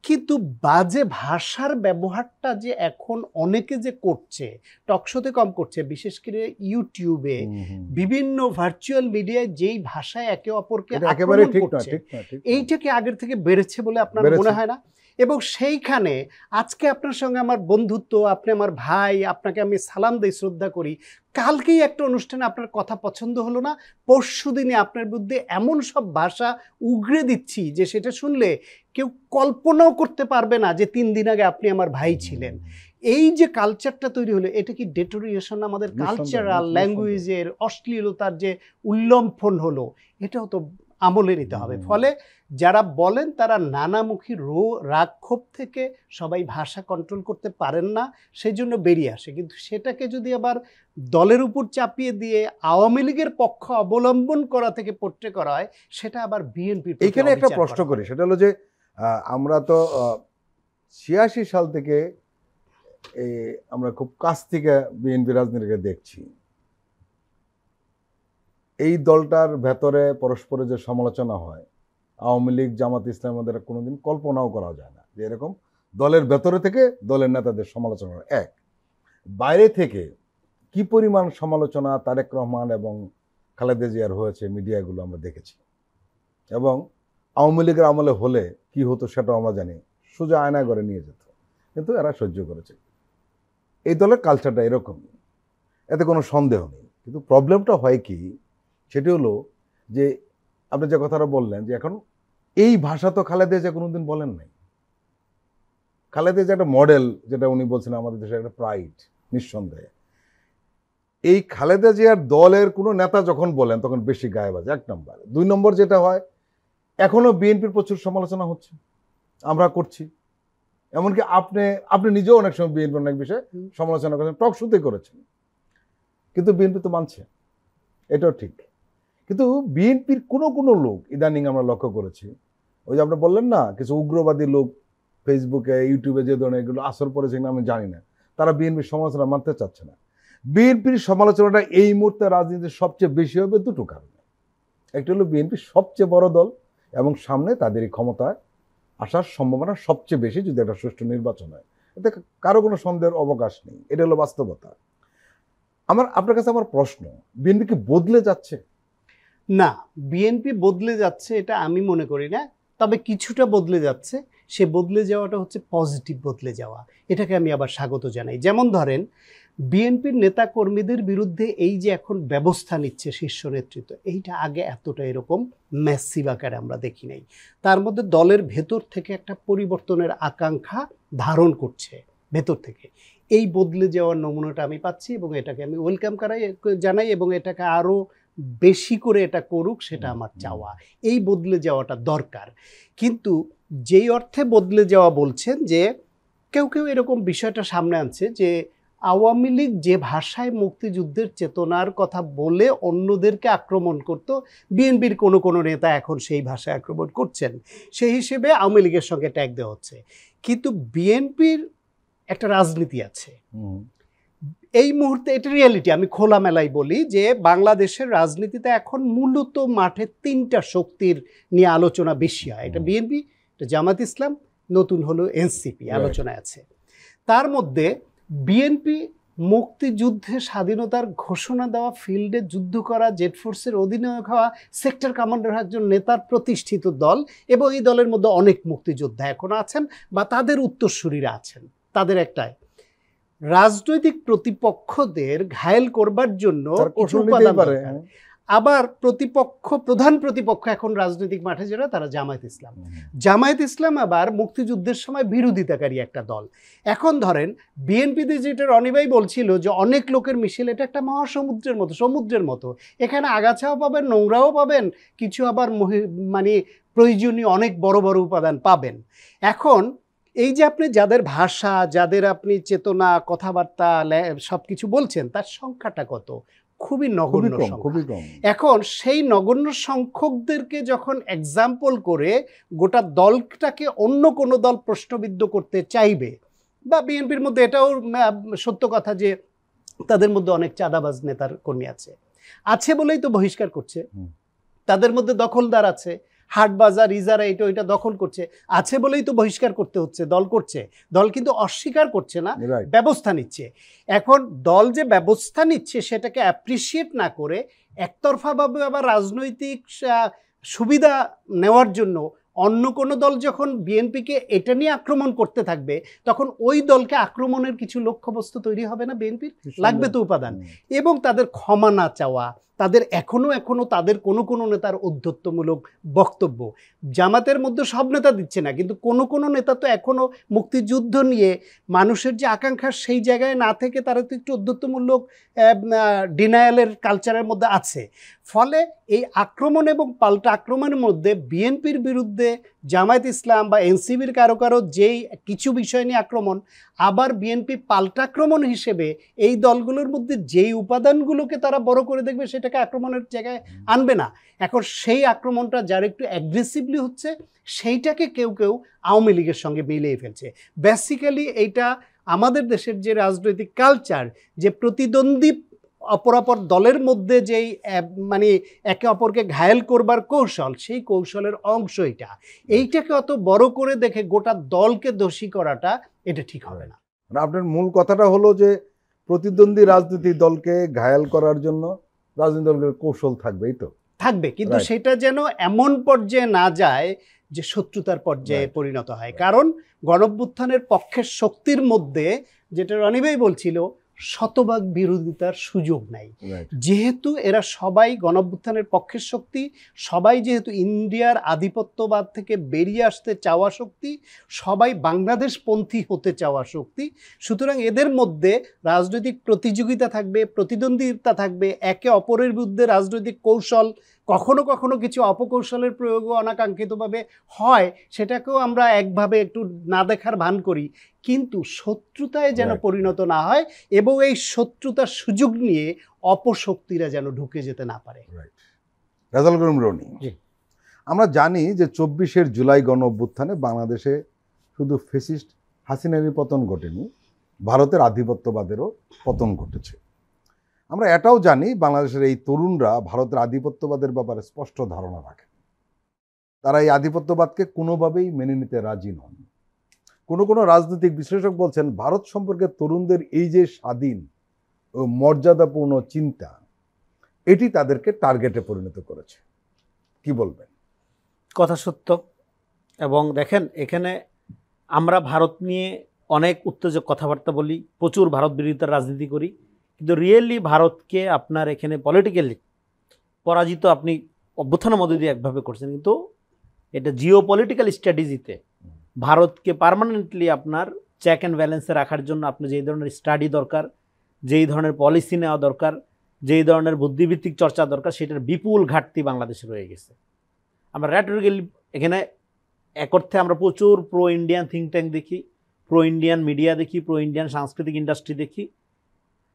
কিন্তু বাজে ভাষার ব্যবহারটা যে এখন অনেকে যে করছে, টকশোতে কম করছে, বিশেষ করে ইউটিউবে বিভিন্ন ভার্চুয়াল মিডিয়ায় যেই ভাষায় একে অপরকে আক্রমণ করছে, এইটা কি আগের থেকে বেড়েছে বলে আপনার মনে হয় না? এবং সেইখানে আজকে আপনার সঙ্গে আমার বন্ধুত্ব, আপনি আমার ভাই, আপনাকে আমি সালাম দিই, শ্রদ্ধা করি, কালকেই একটা অনুষ্ঠানে আপনার কথা পছন্দ হলো না, পরশু দিনে আপনার বিরুদ্ধে এমন সব ভাষা উগরে দিচ্ছি যে সেটা শুনলে কেউ কল্পনাও করতে পারবে না যে 3 দিন আগে আপনি আমার ভাই ছিলেন। এই যে কালচারটা তৈরি হলো, এটা কি ডেটোরিয়েশন আমাদের কালচারাল ল্যাঙ্গুয়েজের, অশ্লীলতার যে উল্লম্ফন হলো, এটাও তো আমলে নিতে হবে। ফলে যারা বলেন তারা নানামুখী রাগ ক্ষোভ থেকে সবাই ভাষা কন্ট্রোল করতে পারেন না, সেই জন্য বেরিয়ে আসে। কিন্তু সেটাকে যদি আবার দলের উপর চাপিয়ে দিয়ে আওয়ামী লীগের পক্ষ অবলম্বন করা থেকে পোট্রে করা হয়, সেটা আবার বিএনপির। এখানে একটা প্রশ্ন করি, সেটা হলো যে আমরা তো 86 সাল থেকে আমরা খুব কাছ থেকে বিএনপি রাজনীতিকে দেখছি। এই দলটার ভেতরে পরস্পরের যে সমালোচনা হয়, আওয়ামী লীগ জামাত ইসলামের মধ্যে কোনোদিন কল্পনাও করা যায় না যে এরকম দলের ভেতরে থেকে দলের নেতাদের সমালোচনা। এক, বাইরে থেকে কি পরিমাণ সমালোচনা তারেক রহমান এবং খালেদা জিয়ার হয়েছে মিডিয়াগুলো আমরা দেখেছি, এবং আওয়ামী লীগের আমলে হলে কি হতো সেটাও আমরা জানি, সোজা আয়না করে নিয়ে যেত, কিন্তু এরা সহ্য করেছে। এই দলের কালচারটা এরকম, এতে কোনো সন্দেহ নেই। কিন্তু প্রবলেমটা হয় কি, সেটি হলো যে আপনি যে কথাটা বললেন যে এখন এই ভাষা তো খালেদা জিয়া কোনোদিন বলেন নাই। খালেদা জিয়া একটা মডেল, যেটা উনি বলছেন আমাদের দেশের একটা প্রাইড, নিঃসন্দেহে। এই খালেদা জিয়ার দলের কোনো নেতা যখন বলেন তখন বেশি গায়ে বাজে, 1 নম্বর। 2 নম্বর যেটা হয়, এখনো বিএনপির প্রচুর সমালোচনা হচ্ছে, আমরা করছি। এমনকি আপনি নিজেও অনেক সময় বিএনপির অনেক বিষয়ে সমালোচনা করেছেন, টক শোতে করেছেন, কিন্তু বিএনপি তো মানছে, এটাও ঠিক। কিন্তু বিএনপির কোনো লোক ইদানিং আমরা লক্ষ্য করেছি, ওই যে আপনি বললেন না, কিছু উগ্রবাদী লোক ফেসবুকে, ইউটিউবে যে ধরনের এগুলো আসর পড়েছে কিনা আমি জানি না, তারা বিএনপির সমালোচনা মানতে চাচ্ছে না। বিএনপির সমালোচনাটা এই মুহূর্তে রাজনীতির সবচেয়ে বেশি হবে 2টো কারণে। একটা হলো বিএনপি সবচেয়ে বড় দল এবং সামনে তাদেরই ক্ষমতায় আসার সম্ভাবনা সবচেয়ে বেশি যদি একটা সুষ্ঠু নির্বাচন হয়, এতে কারো কোনো সন্দেহের অবকাশ নেই, এটা হলো বাস্তবতা। আপনার কাছে আমার প্রশ্ন, বিএনপি কি বদলে যাচ্ছে? না, বিএনপি বদলে যাচ্ছে এটা আমি মনে করি না, তবে কিছুটা বদলে যাচ্ছে। সে বদলে যাওয়াটা হচ্ছে পজিটিভ বদলে যাওয়া, এটাকে আমি আবার স্বাগত জানাই। যেমন ধরেন, বিএনপির নেতা কর্মীদের বিরুদ্ধে এই যে এখন ব্যবস্থা নিচ্ছে শীর্ষ নেতৃত্ব, এইটা আগে এতটা এরকম ম্যাসিভ আকারে আমরা দেখি নাই। তার মধ্যে দলের ভেতর থেকে একটা পরিবর্তনের আকাঙ্ক্ষা ধারণ করছে ভেতর থেকে। এই বদলে যাওয়ার নমুনাটা আমি পাচ্ছি এবং এটাকে আমি ওয়েলকাম জানাই এবং এটাকে আরও বেশি করে এটা করুক সেটা আমার চাওয়া। এই বদলে যাওয়াটা দরকার। কিন্তু যেই অর্থে বদলে যাওয়া বলছেন যে কেউ কেউ এরকম বিষয়টা সামনে আনছে যে আওয়ামী লীগ যে ভাষায় মুক্তিযুদ্ধের চেতনার কথা বলে অন্যদেরকে আক্রমণ করত, বিএনপির কোনো কোনো নেতা এখন সেই ভাষায় আক্রমণ করছেন, সেই হিসেবে আওয়ামী লীগের সঙ্গে ট্যাগ দেওয়া হচ্ছে। কিন্তু বিএনপির একটা রাজনীতি আছে এই মুহূর্তে, এটা রিয়ালিটি, আমি খোলামেলাই বলি যে বাংলাদেশের রাজনীতিতে এখন মূলত মাঠে 3টা শক্তির নিয়ে আলোচনা বেশি হয়। এটা বিএনপি, এটা জামাত ইসলাম, নতুন হলো এনসিপি আলোচনায় আছে। তার মধ্যে বিএনপি মুক্তিযুদ্ধে স্বাধীনতার ঘোষণা দেওয়া, ফিল্ডে যুদ্ধ করা, জেড ফোর্সের অধিনায়ক হওয়া, সেক্টর কমান্ডার একজন নেতার প্রতিষ্ঠিত দল এবং এই দলের মধ্যে অনেক মুক্তিযোদ্ধা এখনো আছেন বা তাদের উত্তরসূরিরা আছেন। তাদের একটাই রাজনৈতিক প্রতিপক্ষদের ঘায়েল করবার জন্য কিছু উপাদান দরকার। আবার প্রধান প্রতিপক্ষ এখন রাজনৈতিক মাঠে যারা, তারা জামায়াত ইসলাম। জামায়াত ইসলাম আবার মুক্তিযুদ্ধের সময় বিরোধিতাকারী একটা দল। এখন ধরেন বিএনপিতে যেটা রনিভাই বলছিল যে অনেক লোকের মিছিল, এটা একটা মহাসমুদ্রের মতো, সমুদ্রের মতো, এখানে আগাছাও পাবেন, নোংরাও পাবেন, কিছু আবার মানে প্রয়োজনীয় অনেক বড় বড় উপাদান পাবেন। এখন এই যে আপনি যাদের ভাষা, যাদের আপনি চেতনা, কথাবার্তা সব কিছু বলছেন, তার সংখ্যাটা কত? খুবই নগণ্য সংখ্যা। এখন সেই নগণ্য সংখ্যকদেরকে যখন এক্সাম্পল করে গোটা দলটাকে অন্য কোনো দল প্রশ্নবিদ্ধ করতে চাইবে, বা বিএনপির মধ্যে এটাও সত্য কথা যে তাদের মধ্যে অনেক চাঁদাবাজ নেতার কর্মী আছে বলেই তো বহিষ্কার করছে। তাদের মধ্যে দখলদার আছে, হাট বাজার ইজারা এটা ওইটা দখল করছে, আছে বলেই তো বহিষ্কার করতে হচ্ছে। দল করছে, দল কিন্তু অস্বীকার করছে না, ব্যবস্থা নিচ্ছে। এখন দল যে ব্যবস্থা নিচ্ছে সেটাকে অ্যাপ্রিসিয়েট না করে একতরফাভাবে আবার রাজনৈতিক সুবিধা নেওয়ার জন্য অন্য কোনো দল যখন বিএনপিকে এটা নিয়ে আক্রমণ করতে থাকবে, তখন ওই দলকে আক্রমণের কিছু লক্ষ্যবস্তু তৈরি হবে না বিএনপির? লাগবে তো উপাদান। এবং তাদের ক্ষমা না চাওয়া, তাদের এখনো তাদের কোনো নেতার ঔদ্ধত্যমূলক বক্তব্য, জামাতের মধ্যে সব নেতা দিচ্ছে না, কিন্তু কোনো নেতা তো এখনও মুক্তিযুদ্ধ নিয়ে মানুষের যে আকাঙ্ক্ষা সেই জায়গায় না থেকে তারা তো একটু ঔদ্ধত্যমূলক ডিনায়ালের কালচারের মধ্যে আছে। ফলে এই আক্রমণ এবং পাল্টা আক্রমণের মধ্যে বিএনপির বিরুদ্ধে জামায়াত ইসলাম বা এনসিবির কারো যেই কিছু বিষয় নিয়ে আক্রমণ, আবার বিএনপি পাল্টাক্রমণ হিসেবে এই দলগুলোর মধ্যে যেই উপাদানগুলোকে তারা বড় করে দেখবে সেটাকে আক্রমণের জায়গায় আনবে না। এখন সেই আক্রমণটা যার একটু অ্যাগ্রেসিভলি হচ্ছে, সেইটাকে কেউ আওয়ামী লীগের সঙ্গে মিলিয়ে ফেলছে। বেসিক্যালি এইটা আমাদের দেশের যে রাজনৈতিক কালচার, যে প্রতিদ্বন্দ্বী অপরাপর দলের মধ্যে যেই মানে একে অপরকে ঘায়েল করবার কৌশল, সেই কৌশলের অংশ এইটাকে অত বড় করে দেখে গোটা দলকে দোষী করাটা এটা ঠিক হবে না। আপনার মূল কথাটা হলো যে প্রতিদ্বন্দ্বী রাজনৈতিক দলকে ঘায়েল করার জন্য রাজনৈতিক দলের কৌশল থাকবেই তো থাকবে, কিন্তু সেটা যেন এমন পর্যায়ে না যায় যে শত্রুতার পর্যায়ে পরিণত হয়। কারণ গণঅভ্যুত্থানের পক্ষের শক্তির মধ্যে, যেটা রনিভাই বলছিল, শতভাগ বিরোধিতার সুযোগ নাই। যেহেতু এরা সবাই গণঅভ্যুত্থানের পক্ষের শক্তি, সবাই যেহেতু ইন্ডিয়ার আধিপত্যবাদ থেকে বেরিয়ে আসতে চাওয়া শক্তি, সবাই বাংলাদেশপন্থী হতে চাওয়া শক্তি, সুতরাং এদের মধ্যে রাজনৈতিক প্রতিযোগিতা থাকবে, প্রতিদ্বন্দ্বিতা থাকবে, একে অপরের বিরুদ্ধে রাজনৈতিক কৌশল, কখনো কিছু অপকৌশলের প্রয়োগও অনাকাঙ্ক্ষিতভাবে হয়, সেটাকেও আমরা একভাবে একটু না দেখার ভান করি, কিন্তু শত্রুতায় যেন পরিণত না হয় এবং এই শত্রুতার সুযোগ নিয়ে অপশক্তিরা যেন ঢুকে যেতে না পারে। রেজাউল করিম রনি, আমরা জানি যে 24 জুলাই গণ অভ্যুত্থানে বাংলাদেশে শুধু ফ্যাসিস্ট হাসিনারই পতন ঘটেনি, ভারতের আধিপত্যবাদেরও পতন ঘটেছে। আমরা এটাও জানি বাংলাদেশের এই তরুণরা ভারতের আধিপত্যবাদের ব্যাপারে স্পষ্ট ধারণা রাখে। তারা এই আধিপত্যবাদকে কোনোভাবেই মেনে নিতে রাজি নন। কোনো রাজনৈতিক বিশ্লেষক বলছেন ভারত সম্পর্কে তরুণদের এই যে স্বাধীন ও মর্যাদাপূর্ণ চিন্তা, এটি তাদেরকে টার্গেটে পরিণত করেছে। কি বলবেন? কথা সত্য। এবং দেখেন, এখানে আমরা ভারত নিয়ে অনেক উত্তেজক কথাবার্তা বলি, প্রচুর ভারত বিরোধিতার রাজনীতি করি, কিন্তু রিয়েলি ভারতকে আপনার এখানে পলিটিক্যালি পরাজিত আপনি অভ্যুত্থানের মধ্যে দিয়ে একভাবে করছেন, কিন্তু এটা জিও পলিটিক্যাল স্ট্র্যাটেজিতে ভারতকে পার্মানেন্টলি আপনার চেক অ্যান্ড ব্যালেন্সে রাখার জন্য আপনি যেই ধরনের স্টাডি দরকার, যেই ধরনের পলিসি নেওয়া দরকার, যেই ধরনের বুদ্ধিভিত্তিক চর্চা দরকার, সেটার বিপুল ঘাটতি বাংলাদেশে রয়ে গেছে। আমরা র্যাটোরিক্যালি এখানে এক অর্থে আমরা প্রচুর প্রো ইন্ডিয়ান থিঙ্ক ট্যাঙ্ক দেখি, প্রো ইন্ডিয়ান মিডিয়া দেখি, প্রো ইন্ডিয়ান সাংস্কৃতিক ইন্ডাস্ট্রি দেখি,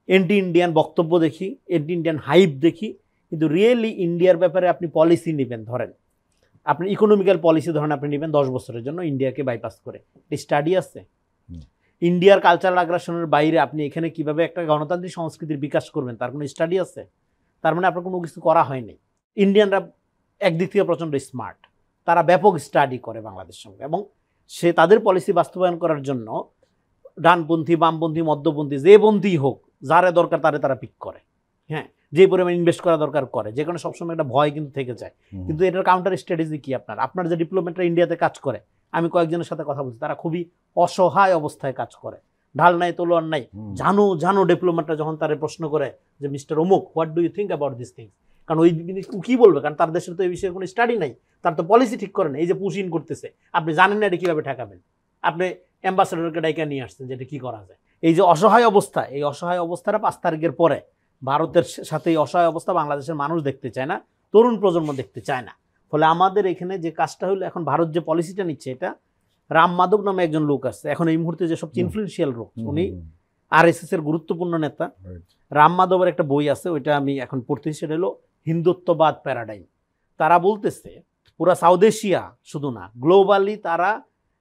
এন্টি ইন্ডিয়ান বক্তব্য দেখি, এন্টি ইন্ডিয়ান হাইপ দেখি, কিন্তু রিয়েলি ইন্ডিয়ার ব্যাপারে আপনি পলিসি নেবেন, ধরেন আপনি ইকোনমিক্যাল পলিসি ধরেন আপনি নেবেন 10 বছরের জন্য ইন্ডিয়াকে বাইপাস করে, স্টাডি আছে? ইন্ডিয়ার কালচারাল আগ্রাসনের বাইরে আপনি এখানে কিভাবে একটা গণতান্ত্রিক সংস্কৃতির বিকাশ করবেন তার কোনো স্টাডি আছে? তার মানে আপনার কোনো কিছু করা হয়নি। ইন্ডিয়ানরা একদিক থেকে প্রচণ্ড স্মার্ট, তারা ব্যাপক স্টাডি করে বাংলাদেশের সঙ্গে, এবং সে তাদের পলিসি বাস্তবায়ন করার জন্য ডানপন্থী, বামপন্থী, মধ্যপন্থী, যে পন্থী হোক, যারা দরকার তারা পিক করে। হ্যাঁ, যে পরিমাণ ইনভেস্ট করা দরকার করে, যে কোনো সবসময় একটা ভয় কিন্তু থেকে যায়। কিন্তু এটার কাউন্টার স্ট্র্যাটেজি কি? আপনার যে ডিপ্লোমেটরা ইন্ডিয়াতে কাজ করে, আমি কয়েকজনের সাথে কথা বলছি, তারা খুবই অসহায় অবস্থায় কাজ করে, ঢাল নাই তলোয়ার নাই। জানো ডিপ্লোমেটরা যখন তারা প্রশ্ন করে যে মিস্টার অমুক, what do you think about this things, কারণ ওই জিনিস কি বলবে, কারণ তার দেশের তো এই বিষয়ে কোনো স্টাডি নাই, তার তো পলিসি ঠিক করে না। এই যে পুশ ইন করতেছে, আপনি জানেন না এটা কীভাবে ঠেকাবেন, আপনি অ্যাম্বাসেডরকে ডাইকা নিয়ে আসছেন যে এটা কী করা যায়। এই যে অসহায় অবস্থা, এই অসহায় অবস্থাটা 5 তারিখের পরে ভারতের সাথে এই অসহায় অবস্থা বাংলাদেশের মানুষ দেখতে চায় না, তরুণ প্রজন্ম দেখতে চায় না। ফলে আমাদের এখানে যে কাজটা হলো, এখন ভারত যে পলিসিটা নিচ্ছে, এটা রাম মাধব নামে একজন লোক আছে এখন এই মুহূর্তে যে সবচেয়ে ইনফ্লুয়েন্সিয়াল লোক, উনি RSS এর গুরুত্বপূর্ণ নেতা। রাম মাধবের একটা বই আছে, ওইটা আমি এখন পড়তেছি, সেটা হলো হিন্দুত্ববাদ প্যারাডাইম। তারা বলতেছে পুরা সাউথ এশিয়া শুধু না, গ্লোবালি তারা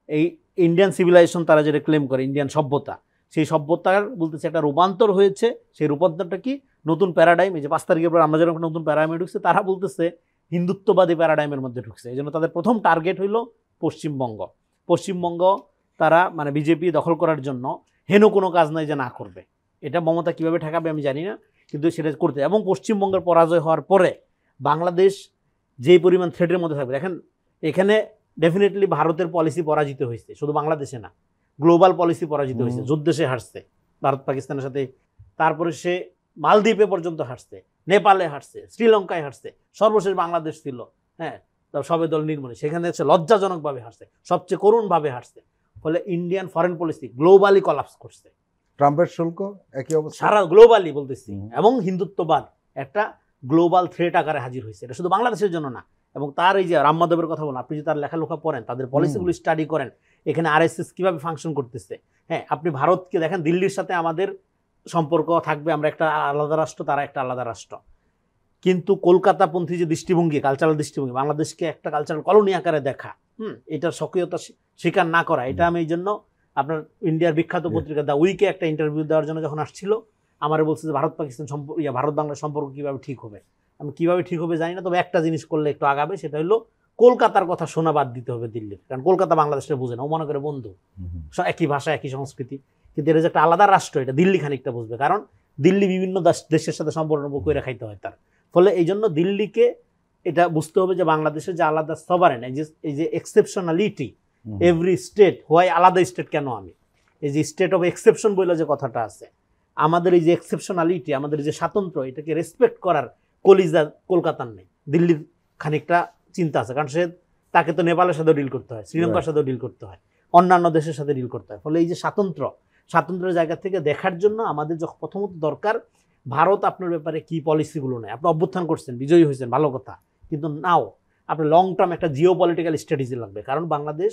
এই ইন্ডিয়ান সিভিলাইজেশন তারা যেটা ক্লেম করে, ইন্ডিয়ান সভ্যতা, সেই সভ্যতার বলতেছে একটা রূপান্তর হয়েছে। সেই রূপান্তরটা কি? নতুন প্যারাডাইম। এই যে 5 তারিখের পর আমরা যেরকম নতুন প্যারাডাইমে ঢুকছে, তারা বলতেছে হিন্দুত্ববাদী প্যারাডাইমের মধ্যে ঢুকছে। এই জন্য তাদের প্রথম টার্গেট হইল পশ্চিমবঙ্গ। তারা মানে বিজেপি দখল করার জন্য হেন কোনো কাজ নাই যে না করবে। এটা মমতা কীভাবে ঠেকাবে আমি জানি না, কিন্তু সেটা করতে। এবং পশ্চিমবঙ্গের পরাজয় হওয়ার পরে বাংলাদেশ যেই পরিমাণ থ্রেটের মধ্যে থাকবে, দেখেন এখানে ডেফিনেটলি ভারতের পলিসি পরাজিত হয়েছে, শুধু বাংলাদেশে না, গ্লোবাল পলিসি পরাজিত হয়েছে। যুদ্ধে সে হারছে ভারত পাকিস্তানের সাথে, তারপরে সে মালদ্বীপে পর্যন্ত হারছে, নেপালে হারছে, শ্রীলঙ্কায় হারছে, সর্বশেষ বাংলাদেশ ছিল, হ্যাঁ, সবে দল নির্মূলে, সেখানে হচ্ছে লজ্জাজনকভাবে হারছে, সবচেয়ে করুণভাবে হারছে। ফলে Indian foreign policy globally collapse করছে। ট্রাম্পের শুল্ক একই অবস্থা, সারা গ্লোবালি বলতেছি। এবং হিন্দুত্ববাদ একটা গ্লোবাল থ্রেট আকারে হাজির হয়েছে, এটা শুধু বাংলাদেশের জন্য না। এবং তার এই যে রাম মাধবের কথা বলেন, আপনি যদি তার লেখালেখা পড়েন, তাদের পলিসিগুলো স্টাডি করেন, এখানে RSS কীভাবে ফাংশন করতেছে। হ্যাঁ, আপনি ভারতকে দেখেন, দিল্লির সাথে আমাদের সম্পর্ক থাকবে, আমরা একটা আলাদা রাষ্ট্র, তারা একটা আলাদা রাষ্ট্র, কিন্তু কলকাতাপন্থী যে দৃষ্টিভঙ্গি, কালচারাল দৃষ্টিভঙ্গি, বাংলাদেশকে একটা কালচারাল কলোনি আকারে দেখা, এটার সক্রিয়তা স্বীকার না করা, এটা আমি এই জন্য আপনার ইন্ডিয়ার বিখ্যাত পত্রিকা দ্য উইকে একটা ইন্টারভিউ দেওয়ার জন্য যখন আসছিল, আমার বলছে যে ভারত পাকিস্তান ভারত বাংলার সম্পর্ক কীভাবে ঠিক হবে। আমি কীভাবে ঠিক হবে জানি না, তবে একটা জিনিস করলে একটু আগাবে, সেটা হলো কলকাতার কথা শোনা বাদ দিতে হবে দিল্লির, কারণ কলকাতা বাংলাদেশটা বুঝে না, ও মনে করে বন্ধু, একই ভাষা একই সংস্কৃতি, কিন্তু এটা যে একটা আলাদা রাষ্ট্র, এটা দিল্লি খানিকটা বুঝবে, কারণ দিল্লি বিভিন্ন দেশের সাথে সম্পর্ক করে খাইতে হয় তার। ফলে এই জন্য দিল্লিকে এটা বুঝতে হবে যে বাংলাদেশের যে আলাদা সভারেন, এই যে এক্সেপশনালিটি, এভরি স্টেট, হোয়াই আলাদা স্টেট কেন আমি, এই যে স্টেট অফ এক্সেপশন বলে যে কথাটা আছে, আমাদের এই যে এক্সেপশনালিটি, আমাদের যে স্বাতন্ত্র্য, এটাকে রেসপেক্ট করার কলিজা কলকাতার নেই, দিল্লির খানিকটা চিন্তা আছে, কারণ তাকে তো নেপালের সাথেও ডিল করতে হয়, শ্রীলঙ্কার সাথেও ডিল করতে হয়, অন্যান্য দেশের সাথে ডিল করতে হয়। ফলে এই যে স্বাতন্ত্র্যের জায়গা থেকে দেখার জন্য আমাদের যখন প্রথমত দরকার, ভারত আপনার ব্যাপারে কি পলিসিগুলো নেয়। আপনি অভ্যুত্থান করছেন, বিজয়ী হয়েছেন, ভালো কথা, কিন্তু নাও আপনার লং টার্ম একটা জিও পলিটিক্যাল স্ট্র্যাটেজি লাগবে, কারণ বাংলাদেশ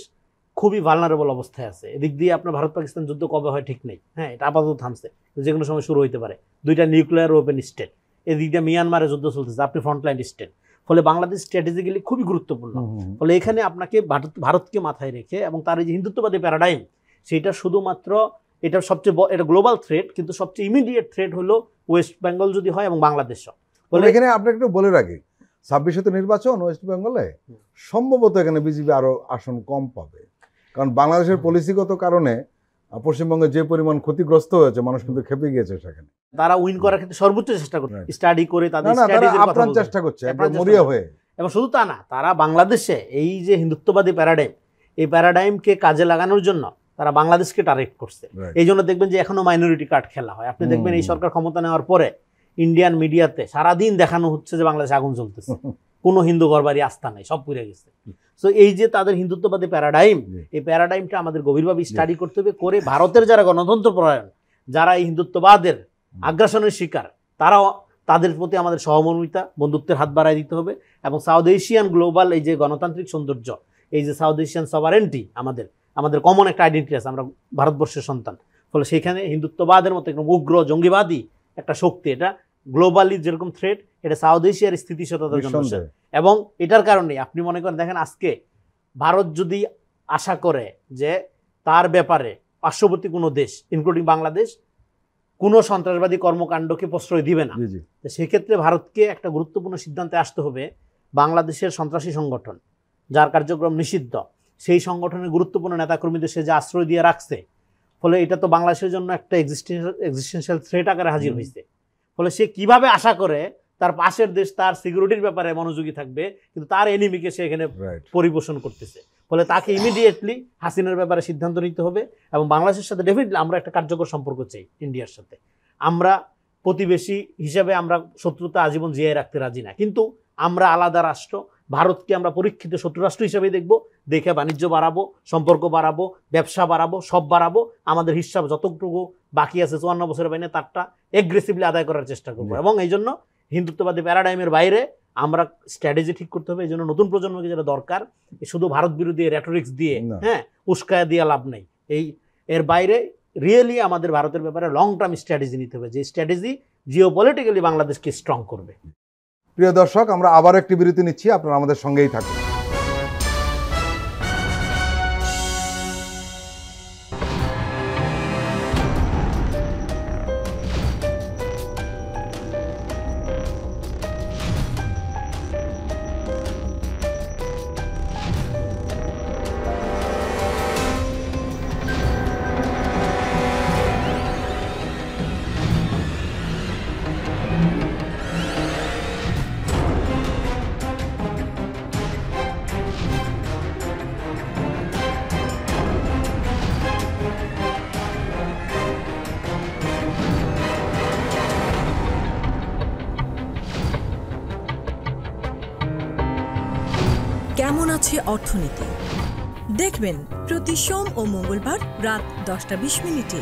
খুবই ভালনারেবল অবস্থায় আছে। এদিক দিয়ে আপনার ভারত পাকিস্তান যুদ্ধ কবে হয় ঠিক নেই, হ্যাঁ, এটা আপাতত থামছে, যে কোনো সময় শুরু হতে পারে, 2টা নিউক্লিয়ার ওপেন স্টেট, এদিক দিয়ে মিয়ানমারে যুদ্ধ চলতেছে, আপনি ফ্রন্টলাইন স্টেট। ফলে বাংলাদেশ স্ট্র্যাটেজিক্যালি খুবই গুরুত্বপূর্ণ। ফলে এখানে আপনাকে ভারতকে মাথায় রেখে, এবং তার এই যে হিন্দুত্ববাদী প্যারাডাইম, সেটা শুধুমাত্র এটা সবচেয়ে এটা গ্লোবাল থ্রেট, কিন্তু সবচেয়ে ইমিডিয়েট থ্রেট হলো ওয়েস্ট বেঙ্গল যদি হয় এবং বাংলাদেশও। বলে এখানে আপনাকে একটু বলে রাখি, 26-এ নির্বাচন ওয়েস্ট বেঙ্গলে, সম্ভবত এখানে বিজেপি আরো আসন কম পাবে, কারণ বাংলাদেশের পলিসিগত কারণে পশ্চিমবঙ্গে যে পরিমাণ ক্ষতিগ্রস্ত হয়েছে, মানুষ কিন্তু খেপে গিয়েছে সেখানে। তারা উইন করার ক্ষেত্রে সর্বোচ্চ চেষ্টা করছে, স্টাডি করে তাদের আপ্রাণ চেষ্টা করছে, মরিয়া হয়ে। এবং শুধু তা না, তারা বাংলাদেশে এই যে হিন্দুত্ববাদী প্যারাডাইম, এই প্যারাডাইমকে কাজে লাগানোর জন্য তারা বাংলাদেশকে টার্গেট করছে। এই জন্য দেখবেন যে এখনো মাইনরিটি কার্ড খেলা হয়। আপনি দেখবেন এই সরকার ক্ষমতা নেওয়ার পরে ইন্ডিয়ান মিডিয়াতে সারাদিন দেখানো হচ্ছে যে বাংলাদেশে আগুন জ্বলতেছে, কোনো হিন্দু ঘরবাড়ি আস্থা নাই, সব পুড়ে গেছে। সো এই যে তাদের হিন্দুত্ববাদী প্যারাডাইম, এই প্যারাডাইমটা আমাদের গভীরভাবে স্টাডি করতে হবে, করে ভারতের যারা গণতন্ত্র পরায়ণ, যারা এই হিন্দুত্ববাদের আগ্রাসনের শিকার, তারাও তাদের প্রতি আমাদের সহমর্মিতা, বন্ধুত্বের হাত বাড়ায় দিতে হবে। এবং সাউথ এশিয়ান গ্লোবাল এই যে গণতান্ত্রিক সৌন্দর্য, এই যে সাউথ এশিয়ান সভারেন্টি, আমাদের কমন একটা আইডেন্টিটি আছে, আমরা ভারতবর্ষের সন্তান, ফলে সেখানে হিন্দুত্ববাদের মতো একদম উগ্র জঙ্গিবাদী একটা শক্তি, এটা গ্লোবালি যেরকম থ্রেট, এটা সাউথ এশিয়ার স্থিতিশীলতার জন্য। এবং এটার কারণে আপনি মনে করেন, দেখেন আজকে ভারত যদি আশা করে যে তার ব্যাপারে পার্শ্ববর্তী কোনো দেশ ইনক্লুডিং বাংলাদেশ কোনো সন্ত্রাসবাদী কর্মকাণ্ডকে প্রশ্রয় দিবে না, সেক্ষেত্রে ভারতকে একটা গুরুত্বপূর্ণ সিদ্ধান্তে আসতে হবে, বাংলাদেশের সন্ত্রাসী সংগঠন যার কার্যক্রম নিষিদ্ধ, সেই সংগঠনের গুরুত্বপূর্ণ নেতাকর্মীদের সে যে আশ্রয় দিয়ে রাখছে, ফলে এটা তো বাংলাদেশের জন্য একটা এক্সিস্টেন্সিয়াল থ্রেট আকারে হাজির হয়েছে। ফলে সে কিভাবে আশা করে তার পাশের দেশ তার সিকিউরিটির ব্যাপারে মনোযোগী থাকবে, কিন্তু তার এনিমিকে সে এখানে পরিপোষণ করতেছে। ফলে তাকে ইমিডিয়েটলি হাসিনার ব্যাপারে সিদ্ধান্ত নিতে হবে। এবং বাংলাদেশের সাথে ডেফিনেটলি আমরা একটা কার্যকর সম্পর্ক চাই ইন্ডিয়ার সাথে। আমরা প্রতিবেশী হিসাবে আমরা শত্রুতা আজীবন জিয়ায় রাখতে রাজি না, কিন্তু আমরা আলাদা রাষ্ট্র, ভারতকে আমরা পরীক্ষিত শত্রু রাষ্ট্র হিসাবে দেখে বাণিজ্য বাড়াবো, সম্পর্ক বাড়াবো, ব্যবসা বাড়াবো, সব বাড়াবো। আমাদের হিসাব যতটুকু বাকি আছে 54 বছরের বাইরে তারটা এগ্রেসিভলি আদায় করার চেষ্টা করবো। এবং এই জন্য হিন্দুত্ববাদী প্যারাডাইমের বাইরে আমরা স্ট্র্যাটেজি ঠিক করতে হবে। এই জন্য নতুন প্রজন্মকে যেটা দরকার, শুধু ভারত বিরোধী রেটরিক্স দিয়ে উস্কায়া দিয়ে লাভ নেই। এর বাইরে রিয়েলি আমাদের ভারতের ব্যাপারে লং টার্ম স্ট্র্যাটেজি নিতে হবে, যে স্ট্র্যাটেজি জিওপলিটিক্যালি বাংলাদেশকে স্ট্রং করবে। প্রিয় দর্শক, আমরা আবার একটি বিরতি নিচ্ছি, আপনারা আমাদের সঙ্গেই থাকুন। কেমন আছে অর্থনীতি দেখবেন প্রতি সোম ও মঙ্গলবার রাত 10:20।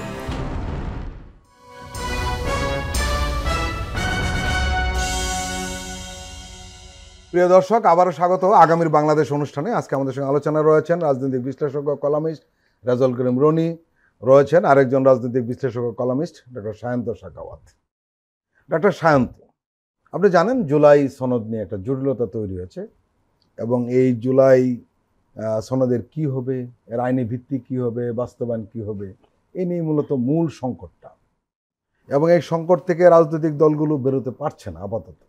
প্রিয় দর্শক, আবারও স্বাগত আগামীর বাংলাদেশ অনুষ্ঠানে। আজকে আমাদের সঙ্গে আলোচনায় রয়েছেন রাজনৈতিক বিশ্লেষক ও কলামিস্ট রেজাউল করিম রনি, রয়েছেন আরেকজন রাজনৈতিক বিশ্লেষক ও columnist doctor Sayanta Sakhawat. Doctor Sayanta, আপনি জানেন জুলাই সনদ নিয়ে একটা জটিলতা তৈরি হয়েছে, এবং এই জুলাই সনদের কি হবে, এর আইনি ভিত্তি কি হবে, বাস্তবায়ন কি হবে, এই নিয়ে মূলত মূল সংকটটা। এবং এই সংকট থেকে রাজনৈতিক দলগুলো বেরোতে পারছে না আপাতত,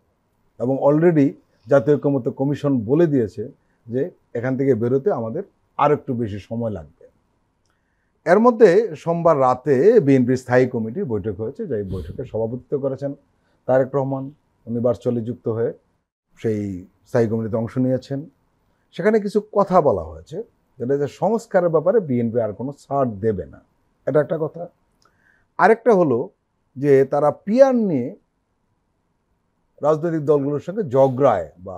এবং অলরেডি জাতীয় ঐক্যমত্য কমিশন বলে দিয়েছে যে এখান থেকে বেরোতে আমাদের আর একটু বেশি সময় লাগবে। এর মধ্যে সোমবার রাতে বিএনপির স্থায়ী কমিটির বৈঠক হয়েছে, যে এই বৈঠকে সভাপতিত্ব করেছেন তারেক রহমান। উনি ভার্চুয়ালি যুক্ত হয়ে সেই স্থায়ী কমিটিতে অংশ নিয়েছেন। সেখানে কিছু কথা বলা হয়েছে, যেটা যে সংস্কারের ব্যাপারে বিএনপি আর কোনো ছাড় দেবে না, এটা একটা কথা। আরেকটা হলো যে তারা পিআর নিয়ে রাজনৈতিক দলগুলোর সঙ্গে ঝগড়ায় বা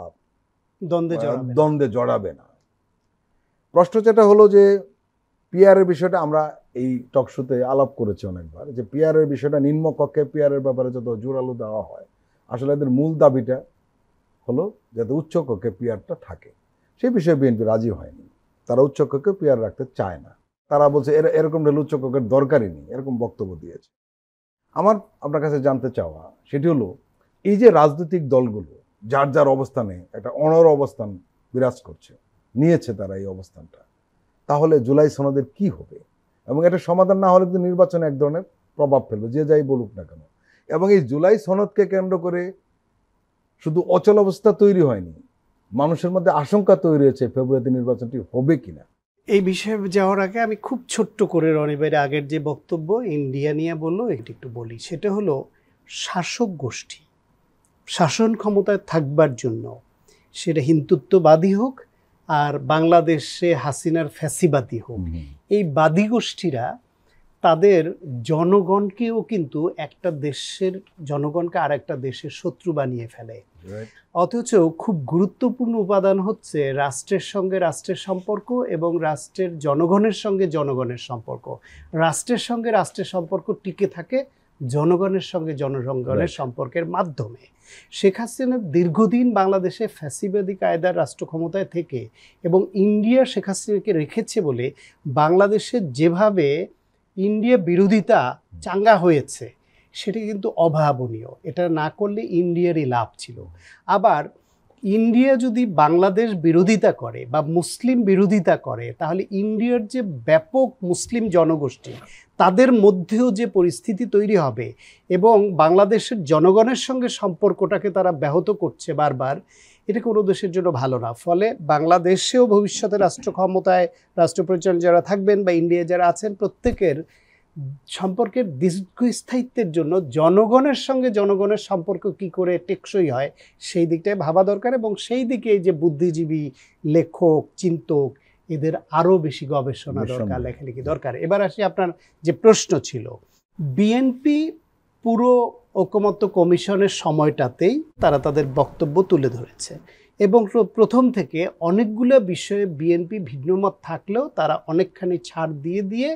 দ্বন্দ্বে জড়াবে না। প্রশ্ন যেটা হলো যে পিআরের বিষয়টা আমরা এই টকশোতে আলাপ করেছি অনেকবার, যে পিআরের বিষয়টা নিম্নকক্ষে পিআরের ব্যাপারে যত জোরালো দেওয়া হয়, আসলে এদের মূল দাবিটা হলো যাতে উচ্চকক্ষে পিআরটা থাকে। সেই বিষয়ে বিএনপি রাজি হয়নি, তারা উচ্চকক্ষে পিআর রাখতে চায় না। তারা বলছে এরকম রেল উচ্চকক্ষের দরকারই নেই, এরকম বক্তব্য দিয়েছে। আমার আপনার কাছে জানতে চাওয়া সেটি হলো, এই যে রাজনৈতিক দলগুলো যার যার অবস্থানে একটা অনড় অবস্থান বিরাজ করছে, নিয়েছে তারা এই অবস্থানটা, তাহলে জুলাই সনদের কি হবে? এবং এটা সমাধান না হলে কিন্তু নির্বাচনে এক ধরনের প্রভাব ফেলবে, যে যাই বলুক না কেন। এবং এই জুলাই সনদকে কেন্দ্র করে শুধু অচল অবস্থা তৈরি হয়নি, মানুষের মধ্যে আশঙ্কা তৈরি হয়েছে ফেব্রুয়ারিতে নির্বাচনটি হবে কিনা। এই বিষয়ে যাওয়ার আগে আমি খুব ছোট্ট করে রনি ভাইয়ের আগের যে বক্তব্য ইন্ডিয়া নিয়ে বললো এটি একটু বলি। সেটা হলো, শাসক গোষ্ঠী শাসন ক্ষমতায় থাকবার জন্য, সেটা হিন্দুত্ববাদী হোক আর বাংলাদেশে হাসিনার ফ্যাসিবাদী হোক, এই বাদী গোষ্ঠীরা তাদের জনগণকেও কিন্তু একটা দেশের জনগণকে আর একটা দেশের শত্রু বানিয়ে ফেলে। অথচ খুব গুরুত্বপূর্ণ উপাদান হচ্ছে রাষ্ট্রের সঙ্গে রাষ্ট্রের সম্পর্ক এবং রাষ্ট্রের জনগণের সঙ্গে জনগণের সম্পর্ক। রাষ্ট্রের সঙ্গে রাষ্ট্রের সম্পর্ক টিকে থাকে জনগণের সঙ্গে জনগণের সম্পর্কের মাধ্যমে। শেখ হাসিনা দীর্ঘদিন বাংলাদেশে ফ্যাসিবাদী কায়দার রাষ্ট্র ক্ষমতায় থেকে এবং ইন্ডিয়া শেখ হাসিনাকে রেখেছে বলে বাংলাদেশে যেভাবে ইন্ডিয়া বিরোধিতা চাঙ্গা হয়েছে সেটা কিন্তু অভাবনীয়। এটা না করলে ইন্ডিয়ারই লাভ ছিল। আবার ইন্ডিয়া যদি বাংলাদেশ বিরোধিতা করে বা মুসলিম বিরোধিতা করে তাহলে ইন্ডিয়ার যে ব্যাপক মুসলিম জনগোষ্ঠী তাদের মধ্যেও যে পরিস্থিতি তৈরি হবে এবং বাংলাদেশের জনগণের সঙ্গে সম্পর্কটাকে তারা ব্যাহত করছে বারবার, এটা কোনো দেশের জন্য ভালো না। ফলে বাংলাদেশেও ভবিষ্যতে রাষ্ট্র ক্ষমতায় রাষ্ট্র পরিচালনা যারা থাকবেন বা ইন্ডিয়া যারা আছেন প্রত্যেকের সম্পর্কের দীর্ঘস্থায়িত্বের জন্য জনগণের সঙ্গে জনগণের সম্পর্ক কি করে টেকসই হয় সেই দিকটায় ভাবা দরকার এবং সেই দিকে যে বুদ্ধিজীবী লেখক চিন্তক এদের আরও বেশি গবেষণা দরকার, লেখালেখি দরকার। এবার আসি আপনার যে প্রশ্ন ছিল, বিএনপি পুরো ঐকমত্য কমিশনের সময়টাতেই তারা তাদের বক্তব্য তুলে ধরেছে এবং প্রথম থেকে অনেকগুলো বিষয়ে বিএনপি ভিন্নমত থাকলেও তারা অনেকখানি ছাড় দিয়ে দিয়ে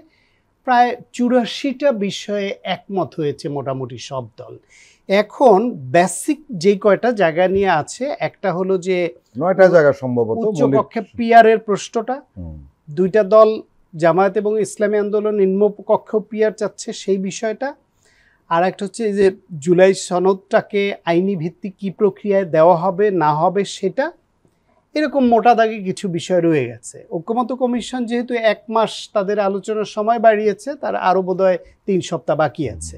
প্রায় 84টা বিষয়ে একমত হয়েছে মোটামুটি সব দল। এখন বেসিক যে কয়টা জায়গা নিয়ে আছে, একটা হলো যে 9টা জায়গা সম্ভবত উচ্চকক্ষে পিআরের প্রশ্নটা, দুইটা দল জামায়াত এবং ইসলামী আন্দোলন নিম্নকক্ষ পিআর চাচ্ছে সেই বিষয়টা, আর একটা হচ্ছে যে জুলাই সনদটাকে আইনি ভিত্তিক কী প্রক্রিয়ায় দেওয়া হবে না হবে সেটা। এরকম মোটা দাগে কিছু বিষয় রয়ে গেছে। ঐকমত্য কমিশন যেহেতু 1 মাস তাদের আলোচনার সময় বাড়িয়েছে, তার আরও বোধহয় 3 সপ্তাহ বাকি আছে।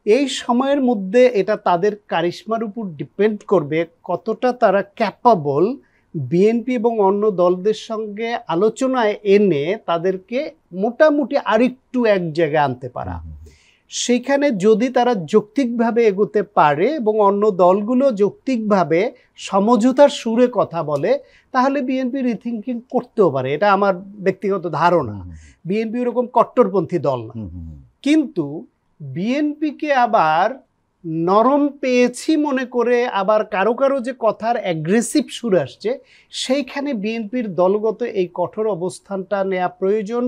এই সময়ের মধ্যে এটা তাদের কারিশমার উপর ডিপেন্ড করবে কতটা তারা ক্যাপাবল বিএনপি এবং অন্য দলদের সঙ্গে আলোচনায় এনে তাদেরকে মোটামুটি আরেকটু এক জায়গায় আনতে পারা। সেইখানে যদি তারা যৌক্তিকভাবে এগোতে পারে এবং অন্য দলগুলো যৌক্তিকভাবে সমঝোতার সুরে কথা বলে তাহলে বিএনপি রিথিঙ্কিং করতেও পারে। এটা আমার ব্যক্তিগত ধারণা। বিএনপি এরকম কট্টরপন্থী দল না, কিন্তু বিএনপিকে আবার নরম পেয়েছি মনে করে আবার কারো কারো যে কথার অ্যাগ্রেসিভ সুর আসছে সেইখানে বিএনপির দলগত এই কঠোর অবস্থানটা নেওয়া প্রয়োজন,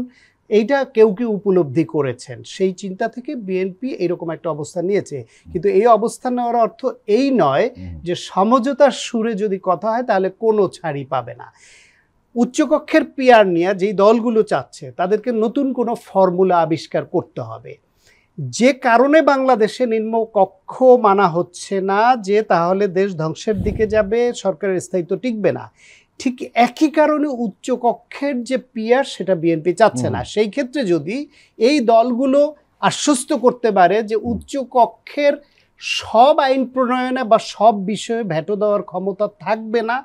এইটা কেউ কেউ উপলব্ধি করেছেন। সেই চিন্তা থেকে বিএনপি এরকম একটা অবস্থান নিয়েছে। কিন্তু এই অবস্থান নেওয়ার অর্থ এই নয় যে সমঝোতার সুরে যদি কথা হয় তাহলে কোনো ছাড়ই পাবে না। উচ্চকক্ষের পিআর নিয়ে যেই দলগুলো চাচ্ছে তাদেরকে নতুন কোনো ফর্মুলা আবিষ্কার করতে হবে। যে কারণে বাংলাদেশে নিম্নকক্ষ মানা হচ্ছে না যে তাহলে দেশ ধ্বংসের দিকে যাবে, সরকারের স্থায়িত্ব টিকবে না, ঠিক একই কারণে উচ্চকক্ষের যে পিআর সেটা বিএনপি চাচ্ছে না। সেই ক্ষেত্রে যদি এই দলগুলো আশ্বস্ত করতে পারে যে উচ্চকক্ষের সব আইন প্রণয়নে বা সব বিষয়ে ভেটো দেওয়ার ক্ষমতা থাকবে না,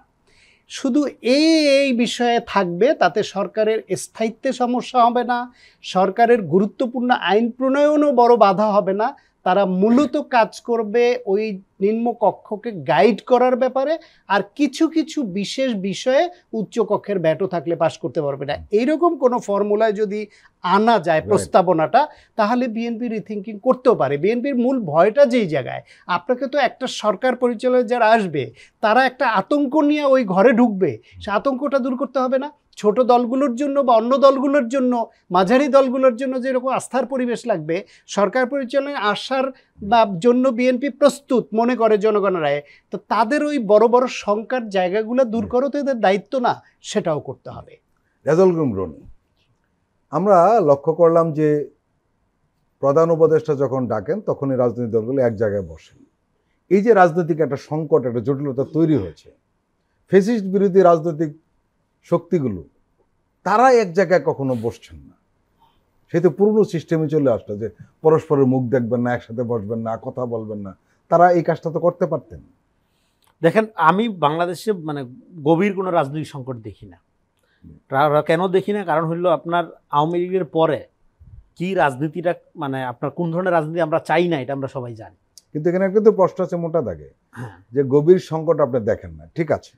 শুধু এই বিষয়ে থাকবে, তাতে সরকারের স্থায়িত্বে সমস্যা হবে না, সরকারের গুরুত্বপূর্ণ আইন প্রণয়নও বড় বাধা হবে না, তারা মূলত কাজ করবে ওই নিম্নকক্ষকে গাইড করার ব্যাপারে, আর কিছু কিছু বিশেষ বিষয়ে উচ্চকক্ষের ভেটো থাকলে পাশ করতে পারবে না। এইরকম কোনো ফর্মুলায় যদি আনা যায় প্রস্তাবনাটা তাহলে বিএনপি রিথিঙ্কিং করতেও পারে। বিএনপির মূল ভয়টা যেই জায়গায়, আপনাকে তো একটা সরকার পরিচালনায় যারা আসবে তারা একটা আতঙ্ক নিয়ে ওই ঘরে ঢুকবে, সে আতঙ্কটা দূর করতে হবে না? ছোট দলগুলোর জন্য বা অন্য দলগুলোর জন্য, মাঝারি দলগুলোর জন্য যেরকম আস্থার পরিবেশ লাগবে, সরকার পরিচালনায় আসার বা জন্য বিএনপি প্রস্তুত মনে করে জনগণের রায়ে, তো তাদের ওই বড় বড় শঙ্কার জায়গাগুলো দূর করো তো এদের দায়িত্ব না, সেটাও করতে হবে। রেজাউল করিম, আমরা লক্ষ্য করলাম যে প্রধান উপদেষ্টা যখন ডাকেন তখনই রাজনৈতিক দলগুলো এক জায়গায় বসেন। এই যে রাজনৈতিক একটা সংকট, একটা জটিলতা তৈরি হয়েছে, ফ্যাসিস্ট বিরোধী রাজনৈতিক শক্তিগুলো তারা এক জায়গায় কখনো বসছেন না। সেই তো পুরনো সিস্টেমে চলে আসলো যে পরস্পরের মুখ দেখবেন না, একসাথে বসবেন না, কথা বলবেন না। তারা এই কাজটা তো করতে পারতেন। দেখেন, আমি বাংলাদেশে মানে গভীর কোনো রাজনৈতিক সংকট দেখি না। কেন দেখি না? কারণ হইল আপনার আওয়ামী লীগের পরে কি রাজনীতিটা, মানে আপনার কোন ধরনের রাজনীতি আমরা চাই না, এটা আমরা সবাই জানি। কিন্তু এখানে একটা তো প্রশ্ন আছে মোটা দাগে, যে গভীর সংকট আপনি দেখেন না, ঠিক আছে,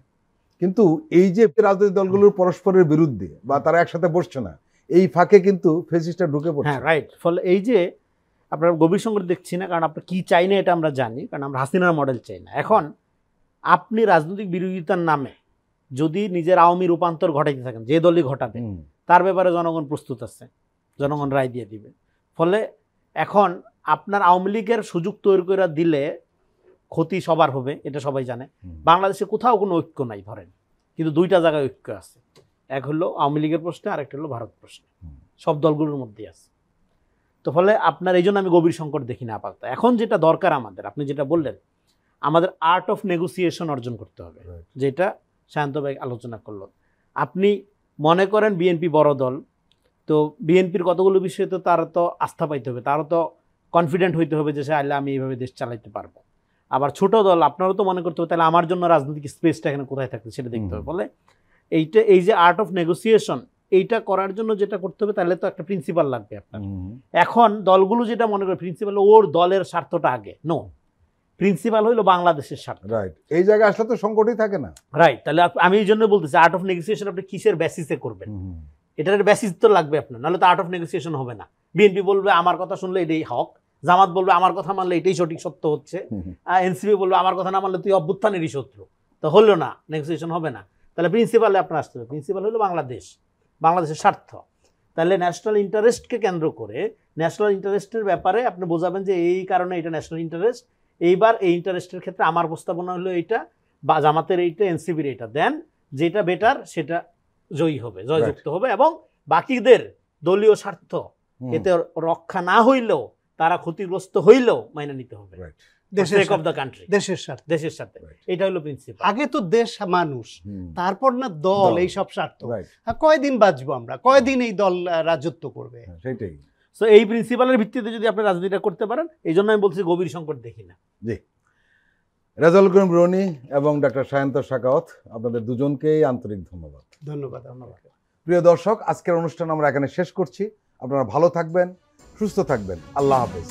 কিন্তু এই যে রাজনৈতিক দলগুলোর পরস্পরের বিরুদ্ধে বা তারা একসাথে বসছে না, এই ফাঁকে কিন্তু ফেসিস্টটা ঢুকে পড়ছে। হ্যাঁ, রাইট। ফলে এই যে আপনার গভীর সংকট দেখছি না, কারণ আপনি কি চাই না এটা আমরা জানি, কারণ আমরা হাসিনার মডেল চাই না। এখন আপনি রাজনৈতিক বিরোধিতার নামে যদি নিজের আওয়ামী রূপান্তর ঘটাইতে থাকেন, যে দলই ঘটাবে, তার ব্যাপারে জনগণ প্রস্তুত আছে, জনগণ রায় দিয়ে দিবে। ফলে এখন আপনার আওয়ামী লীগের সুযোগ তৈরি করে দিলে ক্ষতি সবার হবে, এটা সবাই জানে। বাংলাদেশে কোথাও কোনো ঐক্য নাই ধরেন, কিন্তু দুইটা জায়গায় ঐক্য আছে, এক হলো আওয়ামী লীগের প্রশ্নে, আরেকটা হলো ভারত প্রশ্নে, সব দলগুলোর মধ্যেই আছে। তো ফলে আপনার এই জন্য আমি গভীর সংকট দেখি না আপাতত। এখন যেটা দরকার আমাদের, আপনি যেটা বললেন, আমাদের আর্ট অফ নেগোসিয়েশন অর্জন করতে হবে, যেটা শান্ত ভাই আলোচনা করলো। আপনি মনে করেন বিএনপি বড় দল, তো বিএনপির কতগুলো বিষয়ে তো তারা তো আস্থা পাইতে হবে, তারও তো কনফিডেন্ট হইতে হবে যে সে আইলে আমি এইভাবে দেশ চালাইতে পারবো। আবার ছোট দল, আপনারও তো মনে করতে হবে তাহলে আমার জন্য রাজনৈতিক স্পেসটা এখানে কোথায় থাকছে সেটা দেখতে হবে। ফলে এই যে আর্ট অফ নেগোসিয়েশন, এইটা করার জন্য যেটা করতে হবে, তাহলে তো একটা প্রিন্সিপাল লাগবে আপনার। এখন দলগুলো যেটা মনে করে প্রিন্সিপাল ওর দলের স্বার্থটা আগে, নো, প্রিন্সিপাল হইলো বাংলাদেশের স্বার্থ। রাইট, এই জায়গায় আসলে তো সংকটই থাকে না। রাইট, তাহলে আমি এই জন্য বলতেছি আর্ট অফ নেগোসিয়েশন আপনি কিসের বেসিসে করবেন, এটার বেসিস তো লাগবে আপনার, নাহলে তো আর্ট অফ নেগোসিয়েশন হবে না। বিএনপি বলবে আমার কথা শুনলে এটাই হক, জামাত বলবে আমার কথা মানলে এটাই সঠিক সত্য হচ্ছে, এনসিপি বলবে আমার কথা না মানলে তুই অভ্যুত্থানেরই শত্রু, তো হলো না, নেগোসিয়েশন হবে না। তাহলে প্রিন্সিপালে আপনার আসতে হবে, প্রিন্সিপাল হলো বাংলাদেশ, বাংলাদেশের স্বার্থ। তাহলে ন্যাশনাল ইন্টারেস্টকে কেন্দ্র করে ন্যাশনাল ইন্টারেস্টের ব্যাপারে আপনি বোঝাবেন যে এই কারণে এটা ন্যাশনাল ইন্টারেস্ট, এইবার এই ইন্টারেস্টের ক্ষেত্রে আমার প্রস্তাবনা হলো এইটা, বা জামাতের এইটা, এনসিপির এইটা, দেন যেটা বেটার সেটা জয়ী হবে, জয়যুক্ত হবে, এবং বাকিদের দলীয় স্বার্থ এতে রক্ষা না হইলেও, তারা ক্ষতিগ্রস্ত হইলেও মাইনে নিতে হবে, দেশের সাথে। এটা হলো প্রিন্সিপাল। আগে তো দেশ মানুষ, তারপর না দল, এই সব স্বার্থ। কয়দিন বাঁচবো আমরা, কয়দিন এই দল রাজত্ব করবে, সেটাই। সো এই প্রিন্সিপালের ভিত্তিতে যদি আপনি রাজনীতিটা করতে পারেন, এই জন্য আমি বলছি গভীর সংকট দেখি না। জি, রেজাউল করিম রনি এবং ডক্টর সায়ন্ত শাকাওয়াত, আপনাদের দুজনকেই আন্তরিক ধন্যবাদ। ধন্যবাদ। প্রিয় দর্শক, আজকের অনুষ্ঠান আমরা এখানে শেষ করছি। আপনারা ভালো থাকবেন, সুস্থ থাকবেন। আল্লাহ হাফেজ।